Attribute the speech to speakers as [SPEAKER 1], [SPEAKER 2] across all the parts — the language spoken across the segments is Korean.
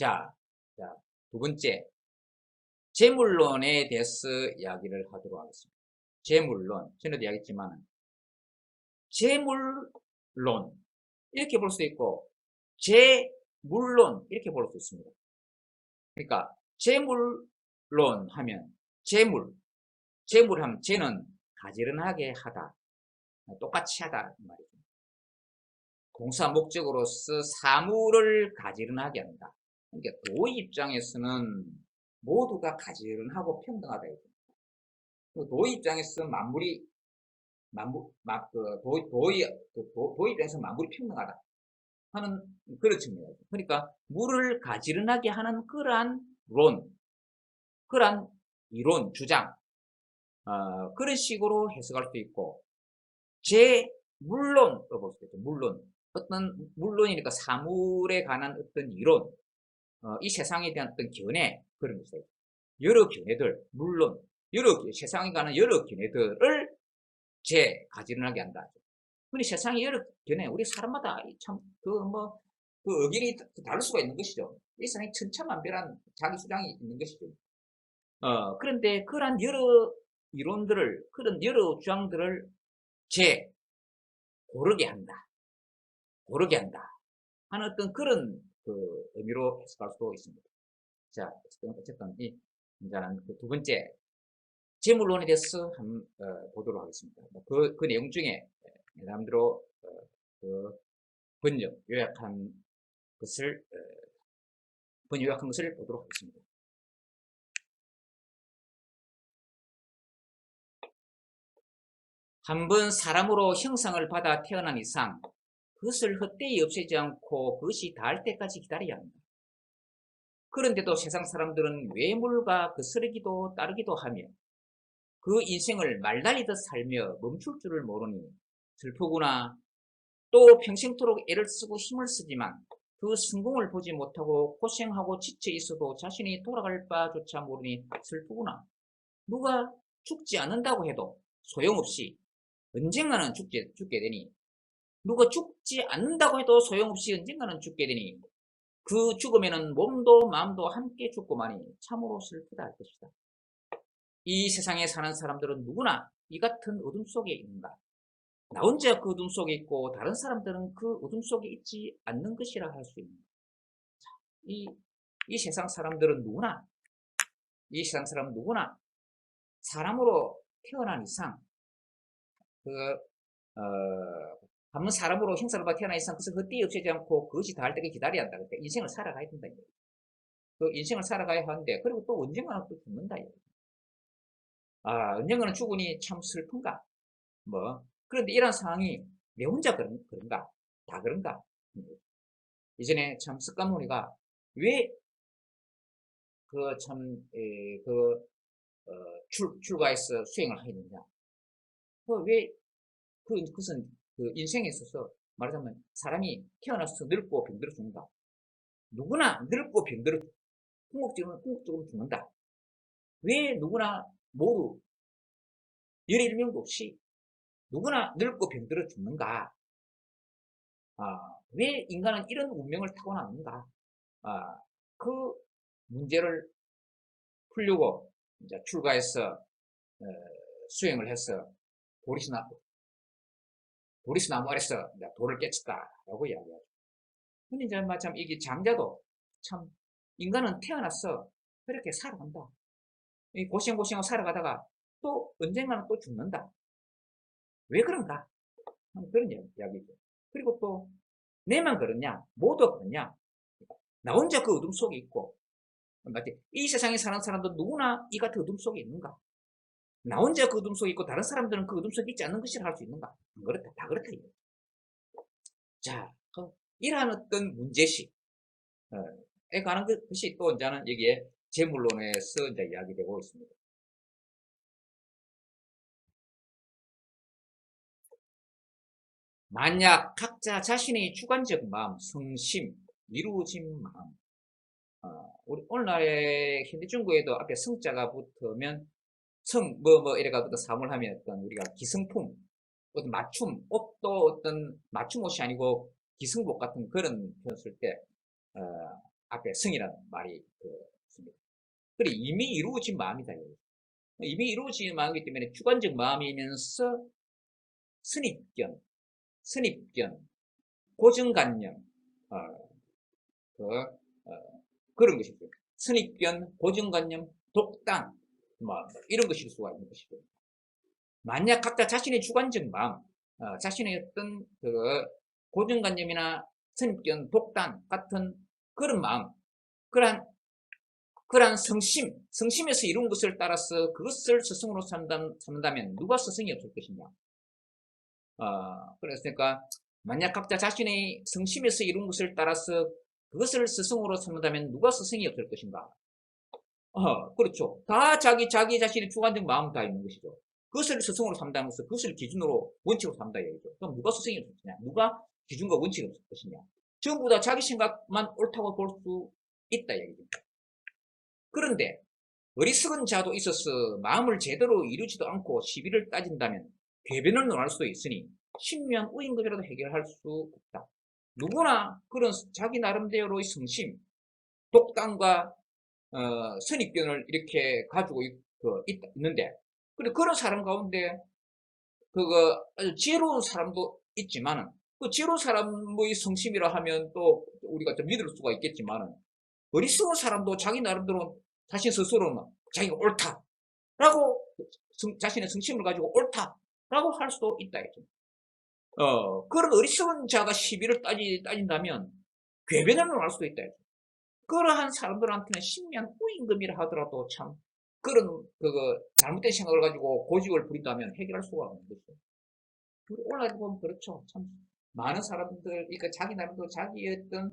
[SPEAKER 1] 자, 자, 두 번째, 재물론에 대해서 이야기를 하도록 하겠습니다. 재물론, 전에도 이야기했지만, 재물론, 이렇게 볼 수도 있고, 재물론, 이렇게 볼 수 있습니다. 그러니까, 재물론 하면, 재물하면, 재는 가지런하게 하다, 똑같이 하다, 이 말이죠. 동사 목적으로서 사물을 가지런하게 한다. 그러니까 도의 입장에서는 모두가 가지런하고 평등하다. 도의 입장에서 만물이 도의 입장에서 만물이 평등하다 하는 그런 측면이죠. 그러니까 물을 가지런하게 하는 그러한 그러한 이론, 주장, 그런 식으로 해석할 수도 있고, 물론으로 볼 수도 있죠. 물론이니까 사물에 관한 어떤 이론, 이 세상에 대한 어떤 견해, 그런 것이죠. 여러 견해들, 물론, 세상에 관한 여러 견해들을 가지런하게 한다. 근데 세상에 여러 견해, 우리 사람마다 참, 의견이 다를 수가 있는 것이죠. 이 세상에 천차만별한 자기 주장이 있는 것이죠. 그런데 그러한 여러 이론들을, 그런 여러 주장들을 고르게 한다. 하는 어떤 그런 의미로 해석할 수도 있습니다. 자, 어쨌든 이제는 두 번째 재물론에 대해서 보도록 하겠습니다. 그 내용 중에 나름대로 그 요약한 것을 보도록 하겠습니다. 한번 사람으로 형상을 받아 태어난 이상 그것을 헛되이 없애지 않고 그것이 닿을 때까지 기다려야 합니다. 그런데도 세상 사람들은 외물과 거스르기도 따르기도 하며 그 인생을 말달리듯 살며 멈출 줄을 모르니 슬프구나. 또 평생토록 애를 쓰고 힘을 쓰지만 그 성공을 보지 못하고 고생하고 지쳐 있어도 자신이 돌아갈 바조차 모르니 슬프구나. 누가 죽지 않는다고 해도 소용없이 언젠가는 죽게 되니, 누가 죽지 않는다고 해도 소용없이 언젠가는 죽게 되니 그 죽음에는 몸도 마음도 함께 죽고만이 참으로 슬프다 할 것이다. 이 세상에 사는 사람들은 누구나 이 같은 어둠 속에 있는가? 나 혼자 그 어둠 속에 있고 다른 사람들은 그 어둠 속에 있지 않는 것이라 할 수 있는 것. 이 세상 사람들은 누구나, 사람으로 태어난 이상, 한번 사람으로 형상을 받아 태어난 이상 그것을 헛되이 없애지 않고 그것이 닿을 때까지 기다려야 한다. 그러니까 인생을 살아가야 된다. 그 인생을 살아가야 하는데, 그리고 또 언젠가는 또 죽는다. 언젠가는 죽으니 참 슬픈가? 그런데 이런 상황이 내 혼자 그런가? 다 그런가? 이전에 참 석가모니가 왜 출가해서 수행을 하였느냐? 그것은 인생에 있어서 말하자면 사람이 태어나서 늙고 병들어 죽는다. 누구나 늙고 병들어 궁극적으로 죽는다. 왜 누구나 모두 11명도 없이 누구나 늙고 병들어 죽는가? 왜 인간은 이런 운명을 타고났는가? 그 문제를 풀려고 이제 출가해서 수행을 해서 도리스나무 아래서 돌을 깨쳤다라고 이야기하죠. 근데 이제 참 이게 장자도 참 인간은 태어나서 그렇게 살아간다. 고생고생하고 살아가다가 또 언젠가는 또 죽는다. 왜 그런가? 그런 이야기죠. 그리고 또 내만 그렇냐? 모두 그렇냐? 나 혼자 그 어둠 속에 있고, 이 세상에 사는 사람도 누구나 이 같은 어둠 속에 있는가? 나 혼자 그 어둠 속에 있고 다른 사람들은 그 어둠 속에 있지 않는 것이라 할 수 있는가? 안 그렇다. 다 그렇다. 자, 이러한 어떤 문제식에 관한 것이 또 이제는 여기에 재물론에서 이제 이야기되고 있습니다. 만약 각자 자신의 주관적 마음, 성심, 이루어진 마음, 우리 오늘날의 현대 중국에도 앞에 성자가 붙으면 이래가지고 사물하면 어떤 우리가 기성품, 어떤 맞춤, 옷도 어떤 맞춤 옷이 아니고 기성복 같은 그런 표현 쓸 때, 앞에 성이라는 말이 있습니다. 그래 이미 이루어진 마음이다. 이미 이루어진 마음이기 때문에 주관적 마음이면서 선입견, 고정관념, 어, 그, 그런 것이죠. 선입견, 고정관념, 독단, 뭐 이런 것일 수가 있는 것이죠. 만약 각자 자신의 주관적 마음, 자신의 어떤 그 고정관념이나 선입견, 독단 같은 그런 마음, 그러한 성심에서 이룬 것을 따라서 그것을 스승으로 삼는다면 누가 스승이 없을 것이냐. 그랬으니까 만약 각자 자신의 성심에서 이룬 것을 따라서 그것을 스승으로 삼는다면 누가 스승이 없을 것인가. 그렇죠. 다 자기 자신의 주관적 마음 다 있는 것이죠. 그것을 스승으로 삼다는 것은 그것을 기준으로 원칙으로 삼다 얘기죠. 그럼 누가 스승이 없을 것이냐? 누가 기준과 원칙이 없을 것이냐? 전부 다 자기 생각만 옳다고 볼 수 있다 얘기죠. 그런데 어리석은 자도 있어서 마음을 제대로 이루지도 않고 시비를 따진다면 궤변을 논할 수도 있으니 신묘한 우임금이라도 해결할 수 없다. 누구나 그런 자기 나름대로의 성심, 독단과 선입견을 이렇게 가지고 있는데, 그런데 그런 사람 가운데 아주 지혜로운 사람도 있지만은, 그 지혜로운 사람의 성심이라 하면 또 우리가 좀 믿을 수가 있겠지만은, 어리석은 사람도 자기 나름대로 자신 스스로는 자기가 옳다라고 자신의 성심을 가지고 옳다라고 할 수도 있다 했죠. 그런 어리석은 자가 시비를 따진다면 궤변을 할 수도 있다 했죠. 그러한 사람들한테는 신묘한 후임금이라 하더라도 참 그런 잘못된 생각을 가지고 고집을 부린다면 해결할 수가 없는 거죠. 올라가 보면 그렇죠. 참 많은 사람들, 그러니까 자기 나름대로 자기의 어떤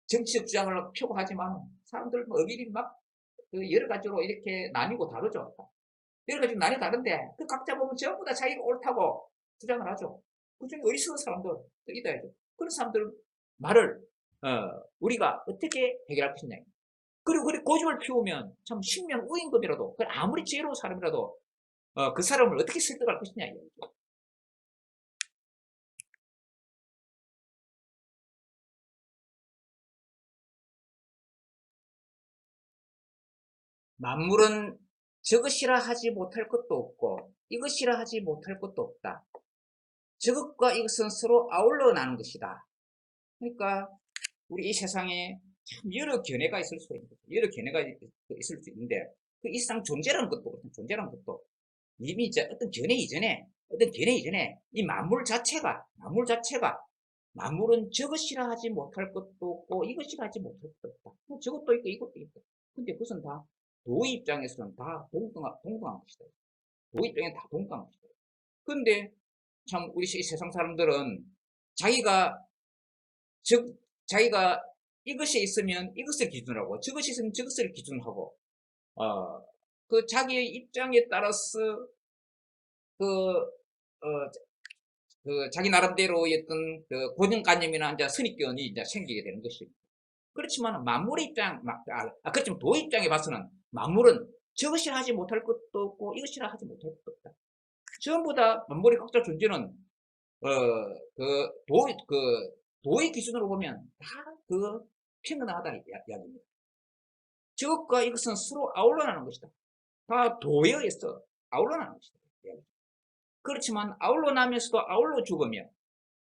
[SPEAKER 1] 정치적 주장을 표구하지만 사람들 어길이 막 여러 가지로 이렇게 나뉘고 다르죠. 여러 가지로 나뉘고 다른데 그 각자 보면 전부 다 자기가 옳다고 주장을 하죠. 그중에 어리석은 사람들 있다 해죠. 그런 사람들 말을 우리가 어떻게 해결할 것이냐. 그리고 고집을 피우면 참 신명 우임금이라도 아무리 지혜로운 사람이라도 그 사람을 어떻게 설득할 것이냐 이거죠. 만물은 저것이라 하지 못할 것도 없고 이것이라 하지 못할 것도 없다. 저것과 이것은 서로 아울러 나는 것이다. 그러니까 우리 이 세상에 참 여러 견해가 있을 수 있는 거죠. 여러 견해가 있을 수 있는데 그 이상 존재라는 것도 이미 이제 어떤 견해 이전에 이 만물은 저것이라 하지 못할 것도 없고 이것이라 하지 못할 것도 없다. 저것도 있고 이것도 있다. 근데 그것은 다 도의 입장에서는 다 동등한 것이다. 도의 입장에 다 동등한 것이다. 근데 참 우리 세상 사람들은 자기가 자기가 이것이 있으면 이것을 기준으로 하고 저것이 있으면 저것을 기준으로 하고 그 자기의 입장에 따라서 자기 나름대로의 어떤 고정관념이나 이제 선입견이 이제 생기게 되는 것입니다. 그렇지만 만물의 입장, 그렇지만 도의 입장에 봐서는 만물은 저것이라 하지 못할 것도 없고 이것이라 하지 못할 것도 없다. 전부 다 만물의 각자 존재는 도의 기준으로 보면 다 평등하다 이야기입니다. 저것과 이것은 서로 아울러나는 것이다. 다 도에 의해서 아울러나는 것이다. 그렇지만 아울러나면서도 아울러 죽으며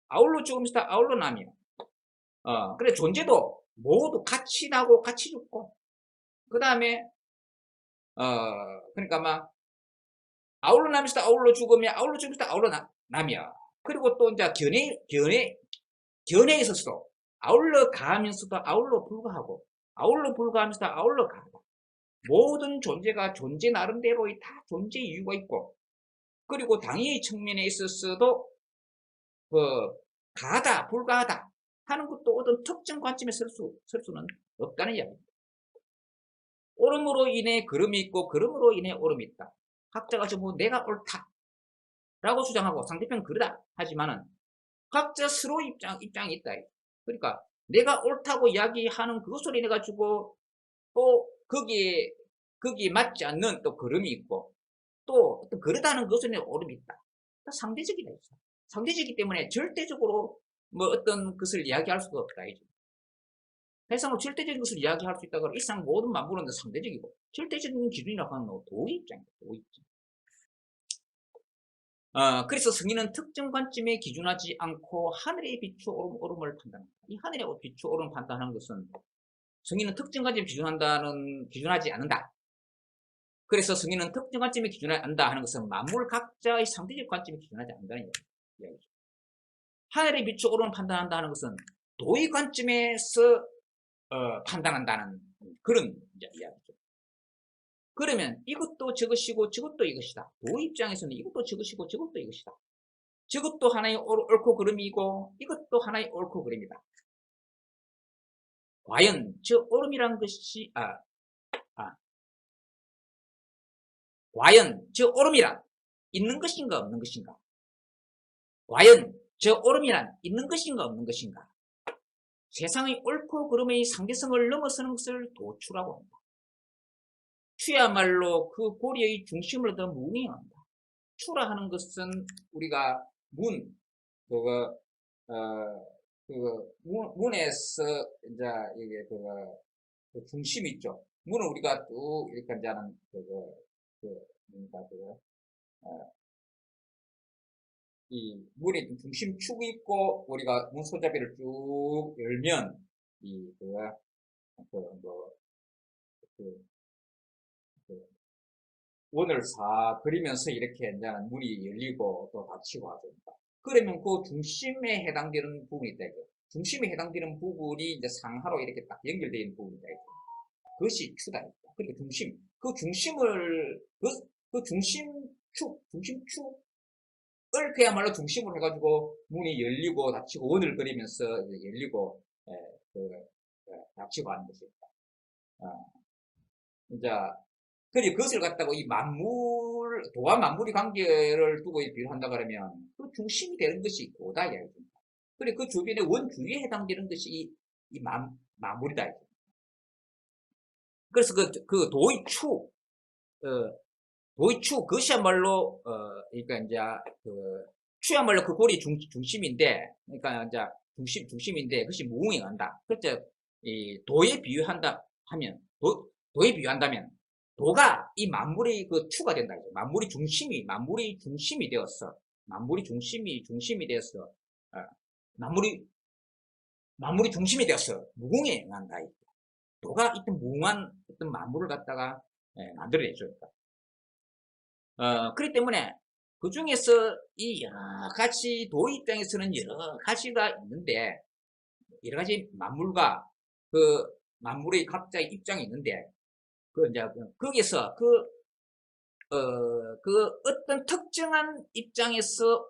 [SPEAKER 1] 아울러나며 그래 존재도 모두 같이 나고 같이 죽고 그 다음에 그러니까 막 아울러나면서도 아울러 죽으며 아울러 죽으면서도 아울러나며 그리고 또 이제 견해에 있어서도 아울러 가하면서도 아울러 불가하고 아울러 불가하면서도 아울러 가하다. 모든 존재가 존재 나름대로의 다 존재 이유가 있고 그리고 당위의 측면에 있어서도 가하다 불가하다 하는 것도 어떤 특정 관점에 설 수는 없다는 이야기입니다. 옳음으로 인해 그름이 있고 그름으로 인해 옳음이 있다. 각자가 전부 내가 옳다 라고 주장하고 상대편은 그러다 하지만은 각자 서로 입장이 있다. 그러니까 내가 옳다고 이야기하는 그것으로 인해 가지고 또 거기에 맞지 않는 또 그름이 있고 또 어떤 그러다는 것으로 인해 옳음이 있다. 상대적이다. 상대적이기 때문에 절대적으로 뭐 어떤 것을 이야기할 수가 없다. 해석은 절대적인 것을 이야기할 수 있다. 그러면 일상 모든 만물은 상대적이고 절대적인 기준이라고 하는 건 도의 입장이다. 도의 입장. 그래서 성인은 특정 관점에 기준하지 않고 하늘의 비추 오름을 판단한다. 이 하늘의 비추 오름 판단하는 것은 성인은 특정 관점에 기준하지 않는다. 그래서 성인은 특정 관점에 기준하지 않는다 하는 것은 만물 각자의 상대적 관점에 기준하지 않는다는 이야기죠. 하늘의 비추 오름을 판단한다 하는 것은 도의 관점에서 판단한다는 그런 이야기죠. 그러면 이것도 저것이고 저것도 이것이다. 도의 입장에서는 이것도 저것이고 저것도 이것이다. 저것도 하나의 옳고 그름이고 이것도 하나의 옳고 그름이다. 과연 저 오름이란 것이 과연 저 오름이란 있는 것인가 없는 것인가? 과연 저 오름이란 있는 것인가 없는 것인가? 세상의 옳고 그름의 상대성을 넘어서는 것을 도추라고 한다. 추야말로 그 고리의 중심을 얻어 무응행한다. 추라 하는 것은 우리가 문에서 이제 이게 그 중심 있죠. 문은 우리가 쭉 이렇게 이제 하는 이 문에 중심축이 있고 우리가 문 손잡이를 쭉 열면 원을 싹 그리면서 이렇게 이제 문이 열리고 또 닫히고 하니까. 그러면 그 중심에 해당되는 부분이 있다. 중심에 해당되는 부분이 이제 상하로 이렇게 딱 연결되어 있는 부분이다. 그것이 추다. 그러니까 그 중심을, 그 중심축을 그야말로 중심으로 해가지고 문이 열리고 닫히고 원을 그리면서 열리고, 닫히고 하는 것입니다. 이제, 그리고 그것을 갖다가 이 도와 만물의 관계를 두고 비교한다 그러면 그 중심이 되는 것이 도다 이야기입니다. 그리고 그 주변의 원주위에 해당되는 것이 이 만물이다. 그래서 그 도의 추, 그것이야말로, 그러니까 이제, 추야말로 그 고리 중심인데, 그러니까 이제 중심인데, 그것이 무응행한다. 그렇죠. 이 도에 비유한다 하면, 도에 비유한다면, 도가 이 만물의 그 추가 된다. 만물의 중심이 되었어. 만물이 중심이 되었어. 만물이 중심이 되었어. 무궁행한다. 도가 어떤 무궁한 어떤 만물을 갖다가 만들어내죠. 그렇기 때문에 그 중에서 이 여러 가지 도 입장에서는 여러 가지가 있는데, 여러 가지 만물과 그 만물의 각자의 입장이 있는데, 거기서 어떤 특정한 입장에서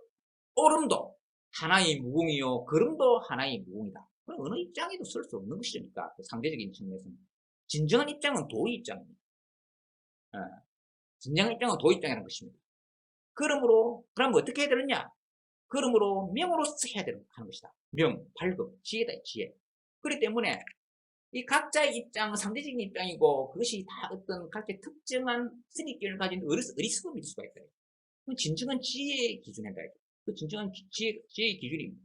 [SPEAKER 1] 오름도 하나의 무궁이요, 그름도 하나의 무궁이다. 그럼 어느 입장에도 쓸 수 없는 것이니까, 그 상대적인 측면에서는. 진정한 입장은 도의 입장입니다. 진정한 입장은 도의 입장이라는 것입니다. 그러므로, 그럼 어떻게 해야 되느냐? 그러므로 명으로서 해야 하는 것이다. 명, 발급, 지혜다, 지혜. 그렇기 때문에 이 각자의 입장은 상대적인 입장이고 그것이 다 어떤 각자의 특정한 선입견을 가진 어리석음일 수가 있다. 그 진정한 지혜의 기준이다. 그 진정한 지혜의 기준입니다.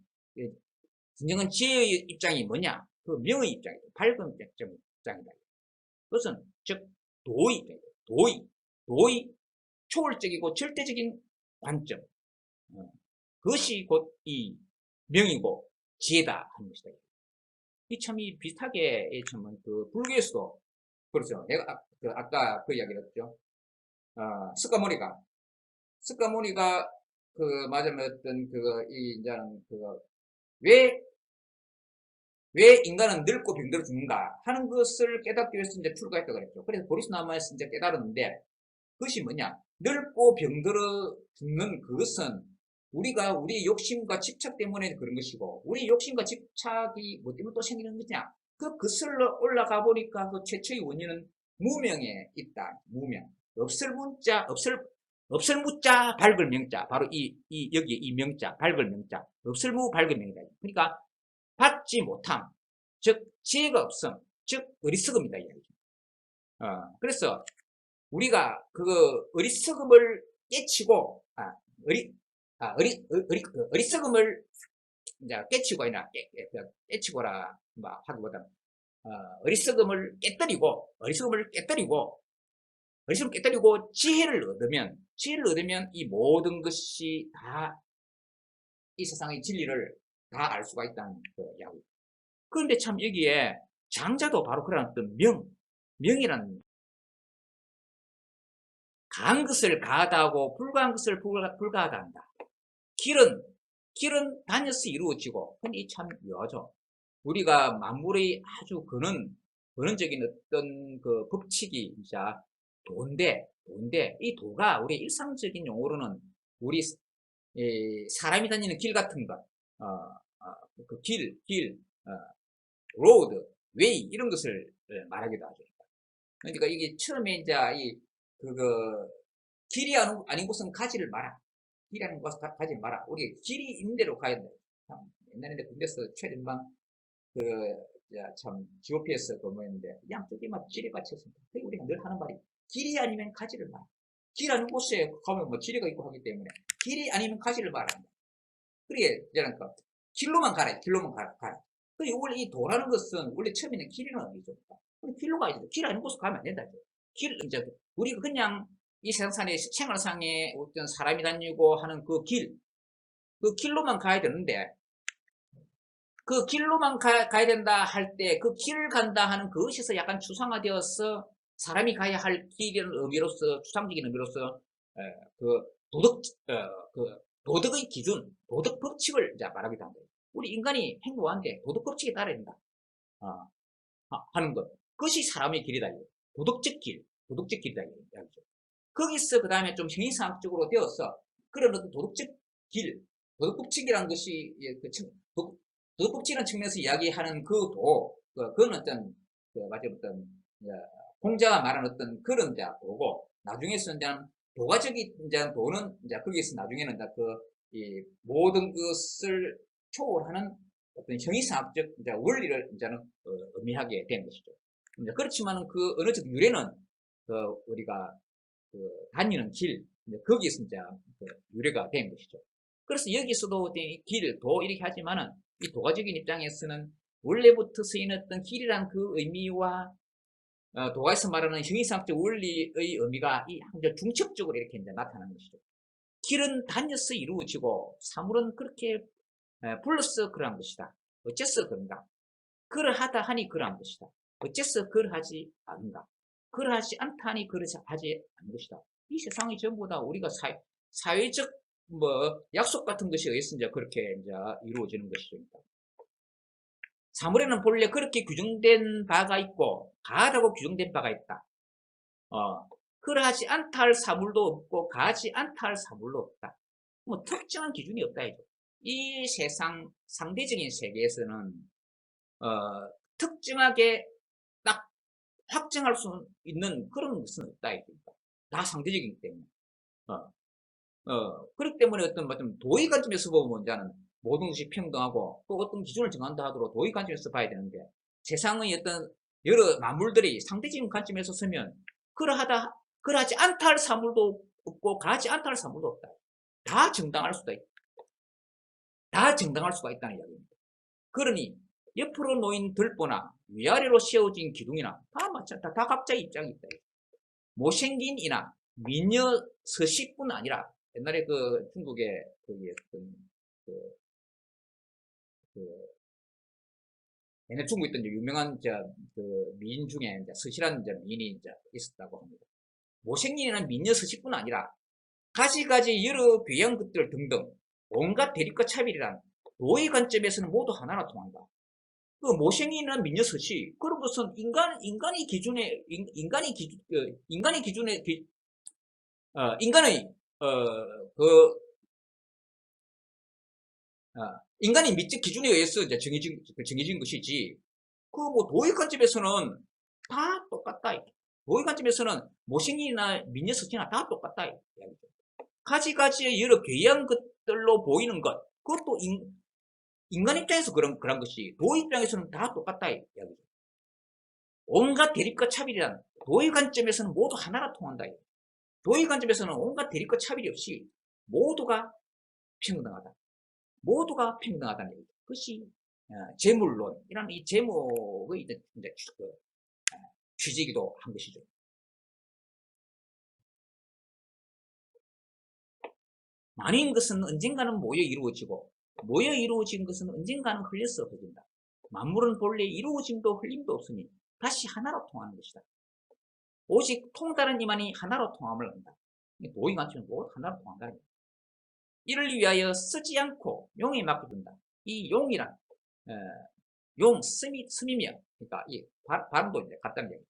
[SPEAKER 1] 진정한 지혜의 입장이 뭐냐? 그 명의 입장이다. 밝은 입장이다. 그것은 즉 도의 입장이다. 도의 초월적이고 절대적인 관점. 그것이 곧 이 명이고 지혜다 하는 것이다. 이 참이 비슷하게 그 불교에서도 그렇죠. 내가 아까 그 이야기를 했죠. 스카모니가 그 맞으면 이제는 왜 인간은 늙고 병들어 죽는가 하는 것을 깨닫기 위해서 이제 출가했다고 그랬죠. 그래서 보리스나마에서 이제 깨달았는데 그것이 뭐냐? 늙고 병들어 죽는 그것은 우리가 우리 욕심과 집착 때문에 그런 것이고, 우리 욕심과 집착이 뭐 때문에 또 생기는 것이냐? 그 거슬러 올라가 보니까 그 최초의 원인은 무명에 있다. 무명. 없을 무자, 밝을 명자. 바로 여기에 이 명자, 밝을 명자. 없을 무, 밝을 명이다. 그러니까, 받지 못함. 즉, 지혜가 없음. 즉, 어리석음이다. 그래서, 우리가 어리석음을 깨치고, 어리석음을 이제 깨치고 아니라 깨치고라 하기보다 어리석음을 깨뜨리고 지혜를 얻으면 이 모든 것이 다 이 세상의 진리를 다 알 수가 있다는 그 이야기. 그런데 참 여기에 장자도 바로 그런 어떤 명이라는 가한 것을 가하다 하고 불가한 것을 불가하다 한다. 길은 다녀서 이루어지고, 근데 이 참 묘하죠. 우리가 만물의 아주 근원적인 어떤 그 법칙이 이제 도인데, 이 도가 우리 일상적인 용어로는 우리 사람이 다니는 길 같은 것, 그 로드, 웨이 이런 것을 말하기도 하죠. 그러니까 이게 처음에 이제 길이 아닌 곳은 가지를 마라. 길이 아닌 곳은 가지를 마라. 우리 길이 있는 대로 가야 된다. 옛날에 군대에서 최전방 참 GOP에서 근무했는데 양쪽에 막 지뢰 갇혔습니다. 우리가 늘 하는 말이 길이 아니면 가지를 마라. 길 아닌 곳에 가면 뭐 지뢰가 있고 하기 때문에 길이 아니면 가지를 마라. 그게 그러니까 길로만 가라. 그리고 원래 이 도라는 것은 원래 처음에는 길이는 어디죠? 길로 가야죠. 길 아닌 곳에 가면 안 된다. 이제 우리가 그냥 이 세상상의 생활상에 어떤 사람이 다니고 하는 그 길로만 가야 되는데, 그 길로만 가야 된다 할 때 그 길을 간다 하는 그것에서 약간 추상화되어서 사람이 가야 할 길이라는 의미로서, 추상적인 의미로서 그 도덕의 기준, 도덕 법칙을 이제 말하기도 합니다. 우리 인간이 행복한데 도덕 법칙에 따라야 된다 하는 것. 그것이 사람의 길이다. 도덕적 길이다. 거기서 그 다음에 좀 형이상학적으로 되어서 그런 어떤 도덕적 길, 도덕 법칙이라는 것이 도덕 법칙이라는 측면에서 이야기하는 그건 어떤 어떤 공자가 말하는 어떤 그런 도고, 나중에서 이제 도가적인 이제 도는 이제 거기서 나중에는 이 모든 것을 초월하는 어떤 형이상학적 이제 원리를 이제는 의미하게 된 것이죠. 그렇지만은 그 어느적 유래는 우리가 다니는 길, 거기에서 이제 유래가 된 것이죠. 그래서 여기서도 도 이렇게 하지만은 이 도가적인 입장에서는 원래부터 쓰이는 어떤 길이라는 그 의미와 도가에서 말하는 형이상학적 원리의 의미가 중첩적으로 이렇게 이제 나타나는 것이죠. 길은 다녀서 이루어지고 사물은 그렇게 불러서 그러한 것이다. 어째서 그런가? 그러하다 하니 그러한 것이다. 어째서 그러하지 않는가? 그러하지 않다 하니 그러하지 않는 것이다. 이 세상이 전부 다 우리가 사회적 약속 같은 것에 의해서 이제 그렇게 이제 이루어지는 것이죠. 사물에는 본래 그렇게 규정된 바가 있고 가하다고 규정된 바가 있다. 그러하지 않다 할 사물도 없고 가하지 않다 할 사물도 없다. 뭐 특정한 기준이 없다 이죠. 이 세상 상대적인 세계에서는 특정하게 딱 확정할 수 있는 그런 것은 없다 이겁니다. 다 상대적이기 때문에. 그렇기 때문에 어떤 도의 관점에서 보면 이제는 모든 것이 평등하고 또 어떤 기준을 정한다 하더라도 도의 관점에서 봐야 되는데, 세상의 어떤 여러 만물들이 상대적인 관점에서 서면 그러하지 않다 할 사물도 없고 가하지 않다 할 사물도 없다. 다 정당할 수가 있다는 이야기입니다. 그러니 옆으로 놓인 들보나 위아래로 세워진 기둥이나 다 각자의 입장이 있다. 못생긴 이나 미녀 서식뿐 아니라, 옛날에 중국에 옛날 중국에 있던 유명한 미인 중에 서시라는 미인이 있었다고 합니다. 못생긴 미녀 서식뿐 아니라 가지가지 여러 귀한 것들 등등 온갖 대립과 차별이란 도의 관점에서는 모두 하나라 통한다. 못생긴 미녀 서식, 그런 것은 인간의 기준에 인간의 미적 기준에 의해서 이제 정해진 것이지, 도의 관점에서는 다 똑같다. 도의 관점에서는 모생이나 미녀 서식이나 다 똑같다. 가지가지의 여러 괴이한 것들로 보이는 것, 그것도 인간 입장에서 그런 것이 도의 입장에서는 다 똑같다. 온갖 대립과 차별이란 도의 관점에서는 모두 하나라 통한다. 도의 관점에서는 온갖 대립과 차별이 없이 모두가 평등하다. 모두가 평등하다는 얘기죠. 그것이 재물론 이런 이 제목의 이제 취지이기도 한 것이죠. 나뉜 것은 언젠가는 모여 이루어지고 모여 이루어진 것은 언젠가는 흘려서 없어진다. 만물은 본래 이루어짐도 흘림도 없으니 다시 하나로 통하는 것이다. 오직 통달한 이만이 하나로 통함을 한다. 도의관처럼 모두 하나로 통한다. 이를 위하여 쓰지 않고 용에 맡겨둔다. 이 용이란 용 스미며 그러니까 이 발음도 이제 같다는 얘기.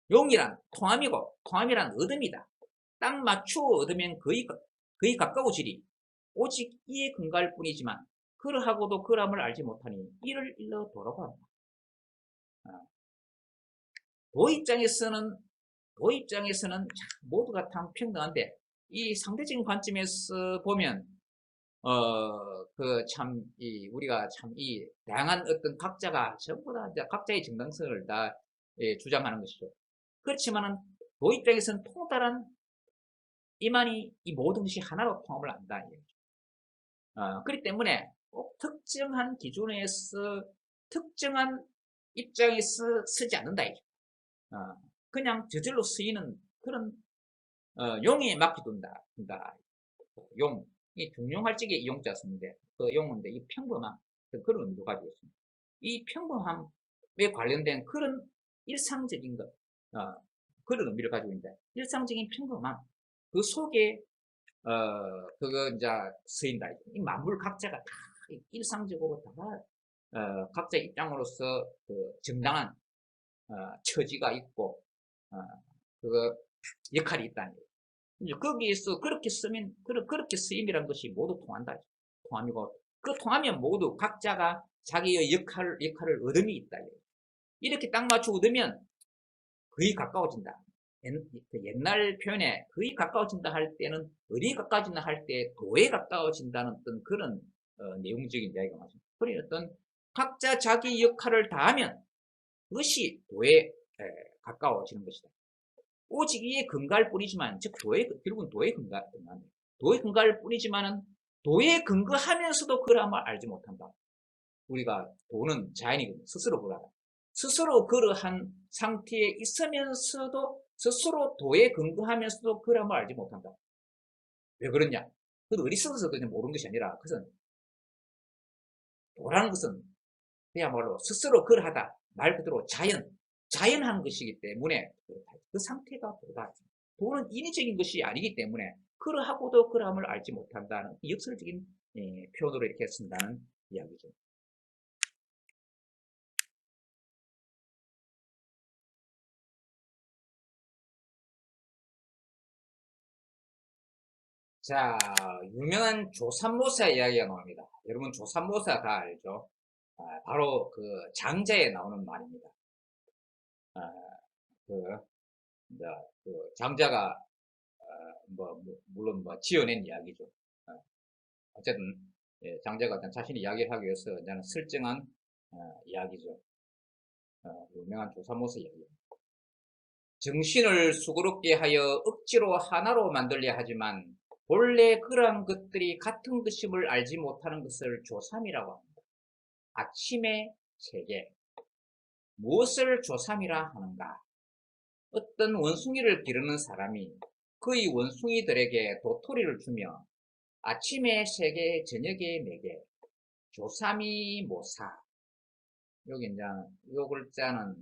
[SPEAKER 1] 용이란 통함이고 통함이란 얻음이다. 딱 맞추어 얻으면 거의 가까워지리. 오직 이에 근거할 뿐이지만 그러하고도 그람을 알지 못하니 이를 일러 도라고 한다. 도 입장에서는 모두가 다 평등한데 이 상대적인 관점에서 보면 우리가 참 이 다양한 어떤 각자가 전부 다 이제 각자의 정당성을 다 주장하는 것이죠. 그렇지만은 도 입장에서는 통달한 이만이 이 모든 것이 하나로 통합을 한다. 그렇기 때문에 꼭 특정한 기준에서 특정한 입장에서 쓰지 않는다. 그냥 저절로 쓰이는 그런 용에 맡겨둔다. 용, 이 중용할 적에 이 용자 쓰는데 그 용인데 이 평범함 그런 의미도 가지고 있습니다. 이 평범함에 관련된 그런 일상적인 것 그런 의미를 가지고 있는데 일상적인 평범함 그 속에 그거 이제 쓰인다. 이 만물 각자가 다 일상적으로 다 각자 입장으로서 그 정당한 처지가 있고 그거 역할이 있다는 거예요. 이제 거기에서 그렇게 쓰면 그렇게 쓰임이란 것이 모두 통한다. 통함이고 그 통하면 모두 각자가 자기의 역할을 얻음이 있다. 이렇게 딱 맞추고 얻으면 거의 가까워진다. 옛날 표현에 거의 가까워진다 할 때는 어디에 가까워진다 할 때 도에 가까워진다는 어떤 그런 내용적인 이야기가 맞습니다. 그러니 어떤 각자 자기 역할을 다하면 그것이 도에 가까워지는 것이다. 오직 이에 근거할 뿐이지만 즉 결국은 도에 근거합니다. 도에 근거할 뿐이지만은 도에 근거하면서도 그러함을 알지 못한다. 우리가 도는 자연이거든요. 스스로 그러하다. 스스로 그러한 상태에 있으면서도 스스로 도에 근거하면서도 그러함을 알지 못한다. 왜 그러냐? 그것도 어리석어서 그냥 모르는 것이 아니라 그것은 도라는 것은 그야말로 스스로 그러하다. 말 그대로 자연한 것이기 때문에 그 상태가 도다. 도는 인위적인 것이 아니기 때문에 그러하고도 그러함을 알지 못한다는 역설적인 표현으로 이렇게 쓴다는 이야기죠. 자, 유명한 조삼모사 이야기가 나옵니다. 여러분 조삼모사 다 알죠? 바로 그 장자에 나오는 말입니다. 그, 이제 그 장자가 물론 지어낸 이야기죠. 어쨌든 장자가 자신이 이야기를 하기 위해서 이제는 설정한 이야기죠. 유명한 조삼모사 이야기. 정신을 수고롭게 하여 억지로 하나로 만들려 하지만 본래 그러한 것들이 같은 것임을 알지 못하는 것을 조삼이라고 합니다. 아침의 세계. 무엇을 조삼이라 하는가? 어떤 원숭이를 기르는 사람이 그의 원숭이들에게 도토리를 주며 아침에 3개, 저녁에 4개, 조삼이 모사. 여기 이제 요 글자는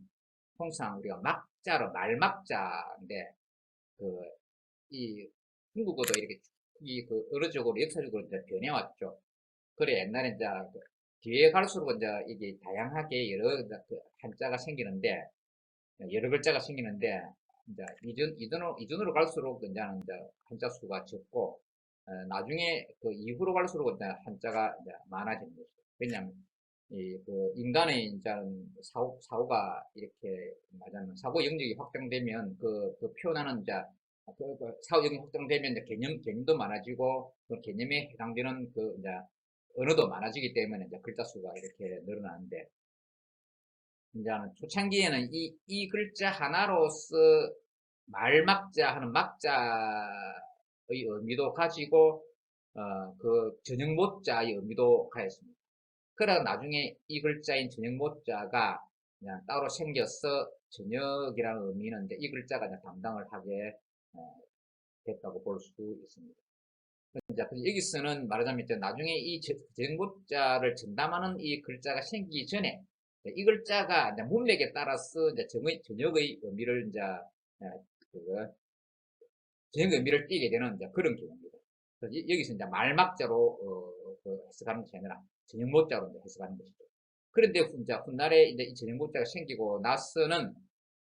[SPEAKER 1] 통상 우리가 막자로 말막자인데 이 중국어도 이렇게 그 어르적으로 역사적으로 이제 변해왔죠. 그래 옛날에 이제 뒤에 갈수록 이제 이게 다양하게 여러 한자가 생기는데 여러 글자가 생기는데 이제 이전으로 갈수록 이제 한자 수가 적고 나중에 그 이후로 갈수록 이제 한자가 이제 많아지는 거죠. 왜냐하면 그 인간의 이제 사고가 이렇게 말하자면 사고 영역이 확장되면 그 표현하는 이제 사고 영역이 확장되면 이제 개념도 많아지고 그 개념에 해당되는 그 이제 언어도 많아지기 때문에 이제 글자 수가 이렇게 늘어나는데 이제는 초창기에는 이 글자 하나로서 말막자 하는 막자의 의미도 가지고 그 전형모자의 의미도 가졌습니다. 그러다 나중에 이 글자인 저녁 모자가 그냥 따로 생겨서 저녁이라는 의미는 이제 이 글자가 이제 담당을 하게 됐다고 볼 수 있습니다. 이제 여기서는 말하자면 이제 나중에 이 저녁 모자를 전담하는 이 글자가 생기기 전에 이 글자가 이제 문맥에 따라서 이제 저녁의 의미를 이제 그거 저녁의 의미를 띠게 되는 이제 그런 경우입니다. 그래서 여기서 이제 말막자로 해석하는 게 아니라 저녁 모자로 이제 해석하는 것이죠. 그런데 이제 훗날에 이제 이 저녁 모자가 생기고 나서는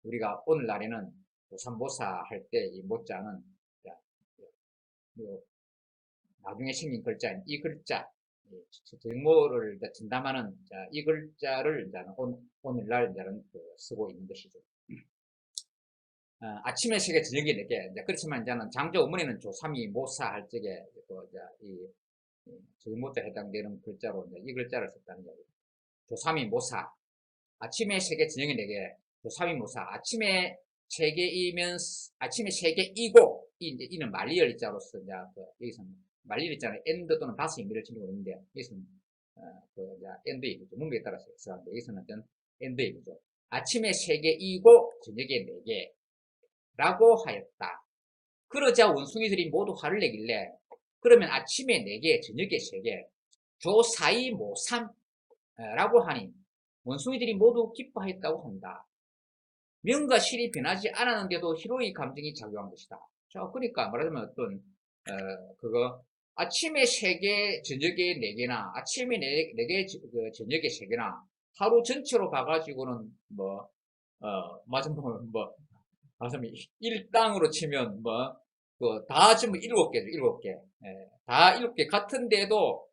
[SPEAKER 1] 우리가 오늘날에는 조삼모사 할 때 이 모자는 나중에 생긴 글자인 이 글자 정모를 전담하는 이 글자를 이제 오늘날 이제는 쓰고 있는 것이죠. 아침에 세계 저녁에 내게 그렇지만 이제는 장조 어머니는 조삼이 모사 할 적에 이 저녁모자 해당되는 글자로 이제 이 글자를 썼다는 이야기. 조삼이 모사 아침에 세계 저녁에 내게 조삼이 모사 아침에 세계 이고 이는 말리을 자로서 이제 여기서는 말리을 자는 엔드 또는 바스 의미를 지니고 있는데 여기서는 엔드 얘기죠. 문맥에 따라서 해석하는데 여기서는 어떤 엔드 얘기죠. 아침에 세계 이고 저녁에 네개 라고 하였다. 그러자 원숭이들이 모두 화를 내길래 그러면 아침에 4개, 저녁에 3개, 조사이 모삼 라고 하니 원숭이들이 모두 기뻐하였다고 한다. 명과 실이 변하지 않았는데도 희로의 감정이 작용한 것이다. 자, 그러니까 말하자면 어떤 아침에 3개, 저녁에 4개나 아침에 4개, 저녁에 3개나 하루 전체로 봐가지고는 말하자면 일당으로 치면 다 지금 7개죠. 7개. 다 7개 같은데도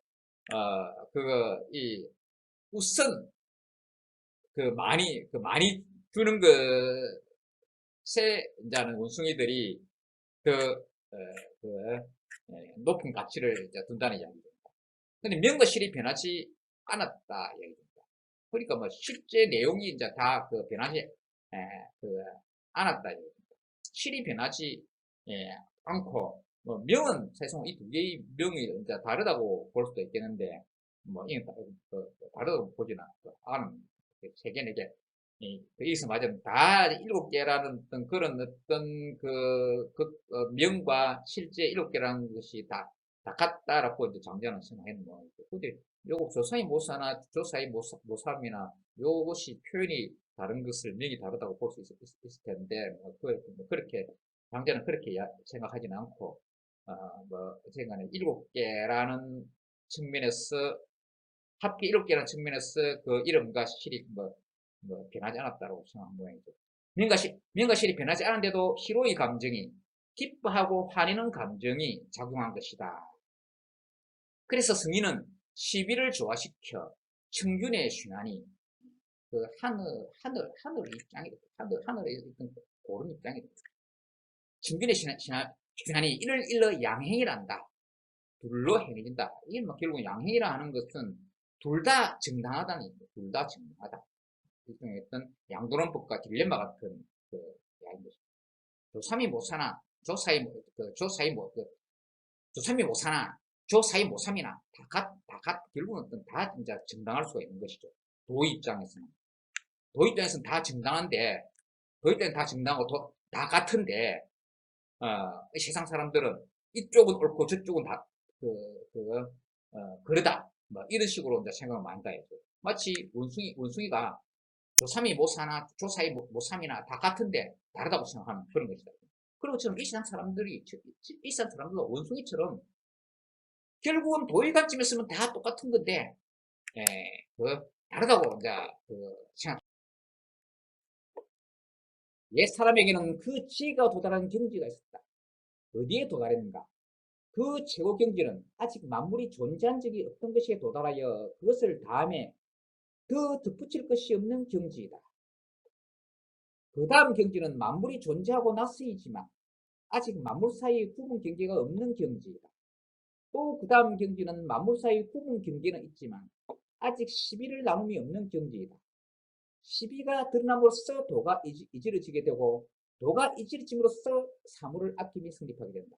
[SPEAKER 1] 우선 많이 주는 이제는 원숭이들이 높은 가치를 이제 둔다는 이야기입니다. 근데 명과 실이 변하지 않았다 이야기입니다. 그러니까 실제 내용이 이제 다 변하지 않았다 이야기입니다. 실이 변하지 않고 명은 사실상 이 두 개의 명이 이제 다르다고 볼 수도 있겠는데 다르다고 보지는 않은 3개, 4개 여기서 맞으면 다 7개라는 그런 명과 실제 7개라는 것이 다 같다라고 이제 장자는 생각했는 모양이죠. 근데 요거 조사이 모사나 조사이 모삼이나 요것이 표현이 다른 것을 명이 다르다고 볼 수 있을 텐데 그렇게 장자는 그렇게 생각하지는 않고 어쨌든 간에 7개라는 측면에서 합계 7개라는 측면에서 그 이름과 실이 변하지 않았다고 생각한 모양이죠. 명과 실이 변하지 않은데도 희로의 감정이 기뻐하고 화내는 감정이 작용한 것이다. 그래서 승희는 시비를 조화시켜 청균의 순환이 하늘 입장이 하늘에 있던 고른 입장이 청균의 순환이 이를 일러 양행이란다. 둘로 행해진다. 이게 결국 양행이라 하는 것은 둘 다 정당하다는 얘기죠. 둘 다 정당하다. 일종의 어떤 양도론법과 딜레마 같은 이야기입니다. 조삼이 모사나 조사이 모사나 조사이 모삼이나 결국은 다 진짜 정당할 수가 있는 것이죠. 도 입장에서는 다 정당한데 도 입장에서는 다 정당하고 다 같은데 세상 사람들은 이쪽은 옳고 저쪽은 다 그러다 이런 식으로 이제 생각을 많이 해요. 마치 원숭이가 조삼이 모사나 조사이 모삼이나 다 같은데 다르다고 생각하는 그런 것이다. 그리고 지금 이 세상 사람들도 원숭이처럼 결국은 도일관점에 쓰면 다 똑같은 건데 다르다고 이제 생각. 옛 사람에게는 그 지혜가 도달하는 경지가 있었다. 어디에 도달했는가? 그 최고 경지는 아직 만물이 존재한 적이 없던 것에 도달하여 그것을 다음에 더 덧붙일 것이 없는 경지이다. 그 다음 경지는 만물이 존재하고 나서이지만 아직 만물 사이의 구분 경계가 없는 경지이다. 또 그 다음 경지는 만물 사이의 구분 경계는 있지만 아직 시비를 나눔이 없는 경지이다. 시비가 드러남으로써 도가 이지러지게 되고 도가 이지러짐으로써 사물을 아낌이 성립하게 된다.